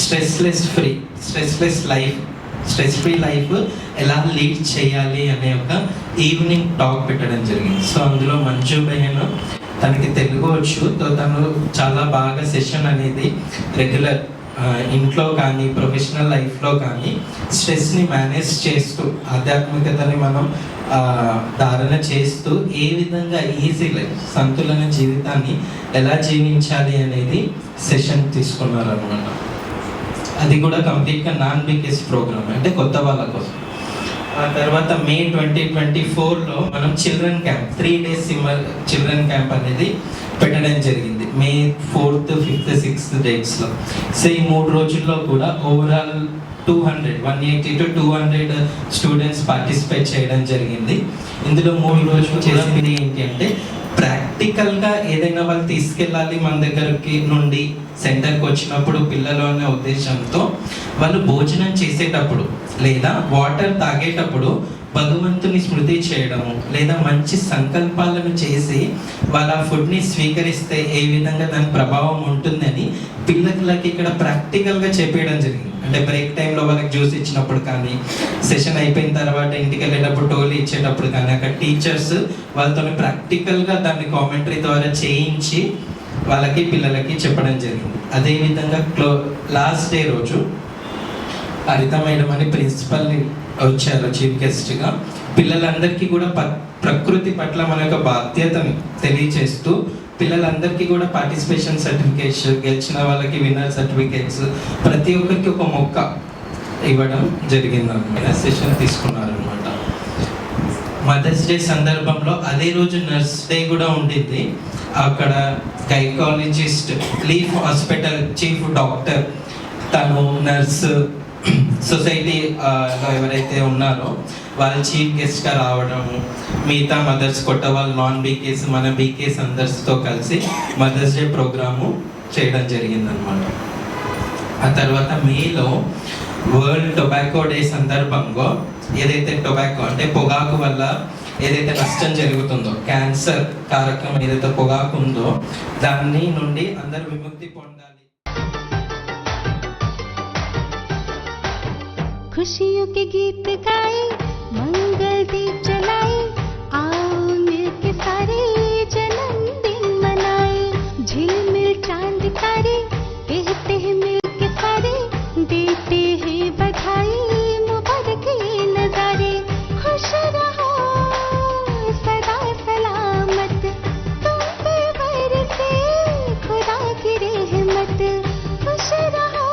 stress free life ఎలా లీడ్ చేయాలి అనే ఒక ఈవినింగ్ టాక్ పెట్టడం జరిగింది. సో అందులో మంజు బెహన్ తనకి తెలుగు వచ్చు, తను చాలా బాగా సెషన్ అనేది రెగ్యులర్ ఇంట్లో కానీ ప్రొఫెషనల్ లైఫ్లో కానీ స్ట్రెస్ని మేనేజ్ చేస్తూ ఆధ్యాత్మికతని మనం ధారణ చేస్తూ ఏ విధంగా ఈజీ లైఫ్, సంతులన జీవితాన్ని ఎలా జీవించాలి అనేది సెషన్ తీసుకున్నారు అనమాట. అది కూడా కంప్లీట్గా నాన్ బిగ్గెస్ట్ ప్రోగ్రామ్, అంటే కొత్త వాళ్ళ కోసం. ఆ తర్వాత మే 2024లో మనం children camp 3 days children camp అనేది పెట్టడం జరిగింది. మే 4th, 5th, 6th డేట్స్లో. సో ఈ 3 రోజుల్లో కూడా ఓవరాల్ 180 to 200 స్టూడెంట్స్ పార్టిసిపేట్ చేయడం జరిగింది. ఇందులో 3 రోజులు చేసింది ఏంటి అంటే ప్రాక్టికల్గా ఏదైనా వాళ్ళు తీసుకెళ్ళాలి మన దగ్గరికి నుండి సెంటర్కి వచ్చినప్పుడు పిల్లలు అనే ఉద్దేశంతో వాళ్ళు భోజనం చేసేటప్పుడు లేదా వాటర్ తాగేటప్పుడు భగవంతుని స్మృతి చేయడము లేదా మంచి సంకల్పాలను చేసి వాళ్ళ ఫుడ్ని స్వీకరిస్తే ఏ విధంగా దాని ప్రభావం ఉంటుందని పిల్లలకి ఇక్కడ ప్రాక్టికల్గా చెప్పేయడం జరిగింది. అంటే బ్రేక్ టైంలో వాళ్ళకి జ్యూస్ ఇచ్చినప్పుడు కానీ, సెషన్ అయిపోయిన తర్వాత ఇంటికి వెళ్ళేటప్పుడు టోలీ ఇచ్చేటప్పుడు కానీ, అక్కడ టీచర్స్ వాళ్ళతో ప్రాక్టికల్గా దాన్ని కామెంటరీ ద్వారా చేయించి వాళ్ళకి పిల్లలకి చెప్పడం జరిగింది. అదేవిధంగా లాస్ట్ డే రోజు హరిత మేడం అని ప్రిన్సిపల్ని వచ్చారు చీఫ్ గెస్ట్గా. పిల్లలందరికీ కూడా ప్రకృతి పట్ల మన యొక్క బాధ్యతని తెలియచేస్తూ పిల్లలందరికీ కూడా పార్టిసిపేషన్ సర్టిఫికేట్స్, గెలిచిన వాళ్ళకి విన్నర్ సర్టిఫికేట్స్, ప్రతి ఒక్కరికి ఒక మొక్క ఇవ్వడం జరిగిందన్నమాట. సెషన్ తీసుకున్నారనమాట. మదర్స్ డే సందర్భంలో అదే రోజు నర్స్ డే కూడా ఉండింది. అక్కడ gynaecologist, leaf hospital chief doctor, తను నర్సు, సొసైటీ ఎవరైతే ఉన్నారో వాళ్ళ చీఫ్ గెస్ట్గా రావడము, మిగతా మదర్స్ కొట్టవాళ్ళు, నాన్ బీకేస్, మన బీకేస్ అందరితో కలిసి మదర్స్ డే ప్రోగ్రాము చేయడం జరిగిందనమాట. ఆ తర్వాత మేలో వరల్డ్ టొబాకో డే సందర్భంగా ఏదైతే టొబాకో అంటే పొగాకు వల్ల ఏదైతే నష్టం జరుగుతుందో, క్యాన్సర్ కారకం ఏదైతే పొగాకు ఉందో దాని నుండి అందరూ విముక్తి పొందాలి. खुशियों के गीत गाए, मंगल दीप जलाए, आओ मिलके सारे जन्मदिन मनाए। झिलमिल चांद तारे कहते हैं मिलके सारे, देते हैं बधाई मुबारक ये नजारे। खुश रहो सदा सलामत, तुम पे बरसे खुदा की रहमत। खुश रहो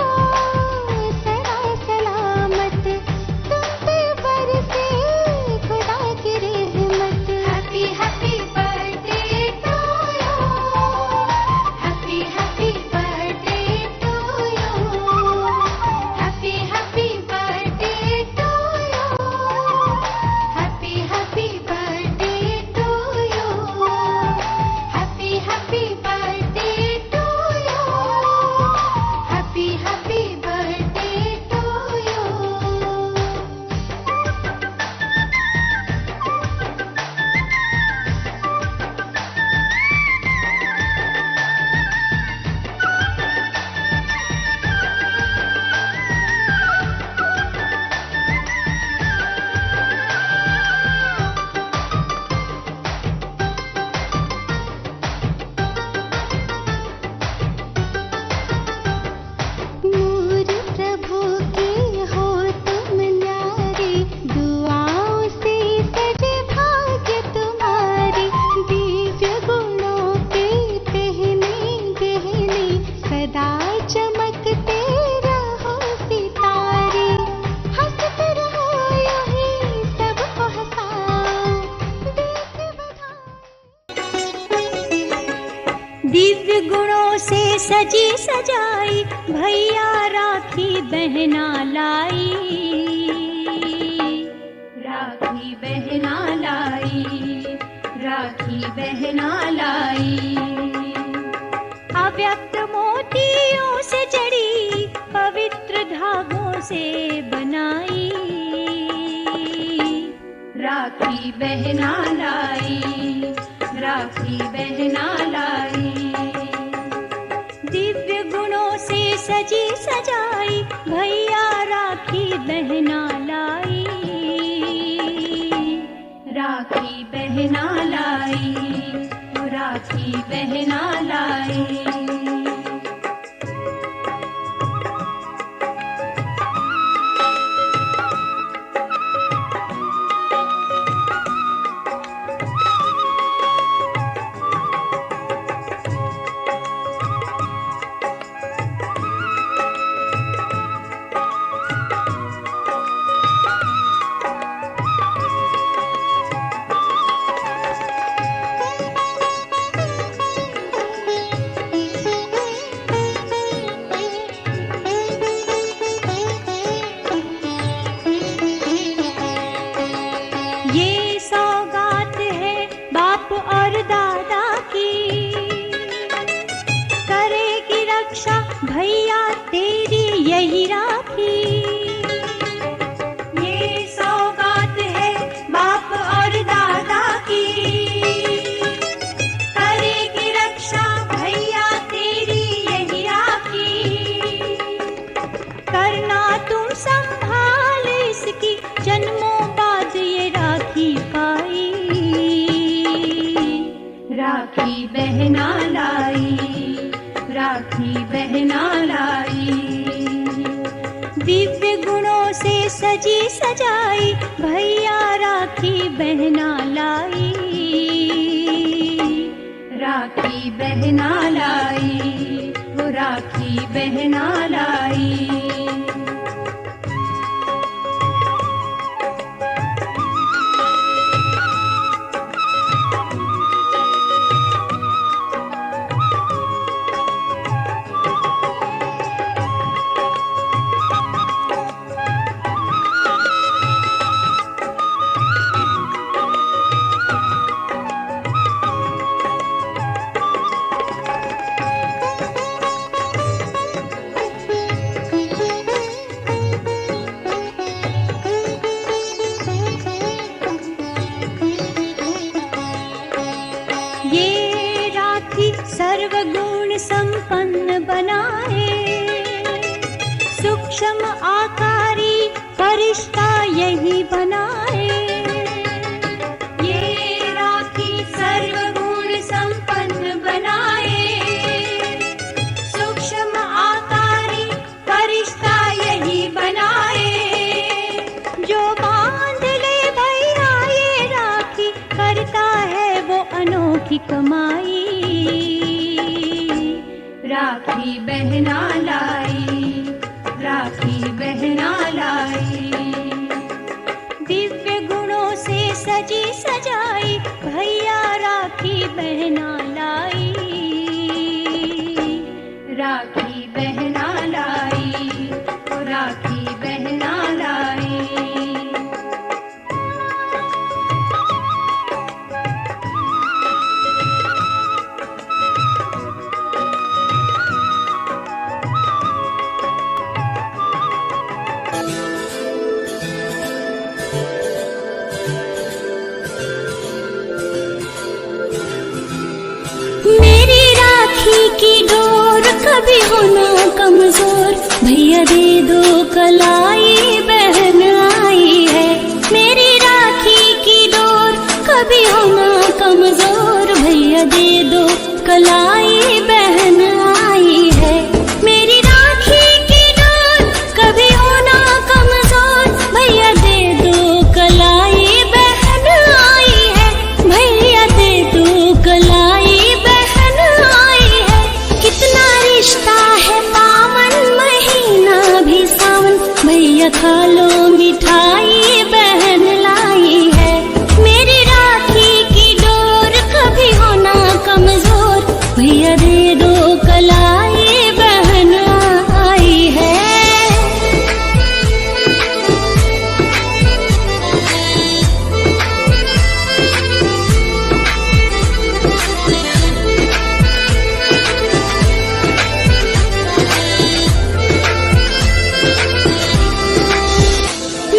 दिव्य गुणों से सजी सजाई, भैया राखी बहना लाई। राखी बहना लाई, राखी बहना लाई। अव्यक्त मोतियों से जड़ी, पवित्र धागों से बनाई। राखी बहना लाई, राखी बहना लाई। दिव्य गुणों से सजी सजाई, भैया राखी बहना लाई। राखी बहना लाई, राखी बहना लाई। सजी सजाई भैया राखी बहना लाई, राखी बहना लाई, वो राखी बहना लाई। ये राखी सर्वगुण संपन्न बनाए, सूक्ष्म आकारी फरिश्ता यही बनाए। ये राखी सर्वगुण संपन्न बनाए, सूक्ष्म आकारी फरिश्ता यही बनाए। जो बांध ले भैया ये राखी करता है वो अनोखी कमाई, राखी बहना लाई, राखी बहना लाई। दिव्य गुणों से सजी सजाई भैया राखी बहना लाई, राखी बहना लाई, ओ राखी बहना लाई। मेरी राखी की डोर कभी हो ना कमजोर, भैया दे दो कलाई बहन आई है। मेरी राखी की डोर कभी हो ना कमजोर, भैया दे दो कलाई बहन आई है। मेरी राखी की डोर कभी हो ना कमजोर, भैया दे दो कलाई बहन आई है, भैया दे दो कलाई बहन आई है। कितना रिश्ता है पावन महीना भी सावन, भैया खा लो मिठाई बहन लाई है। मेरी राखी की डोर कभी हो ना कमजोर, भैया दे दो कलाई बहन आई है।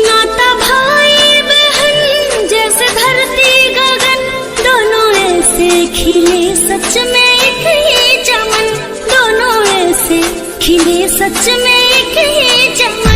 नाता भाई बहन जैसे धरती गगन, दोनों ऐसे खिले सच में एक ही चमन, दोनों ऐसे खिले सच में एक ही चमन।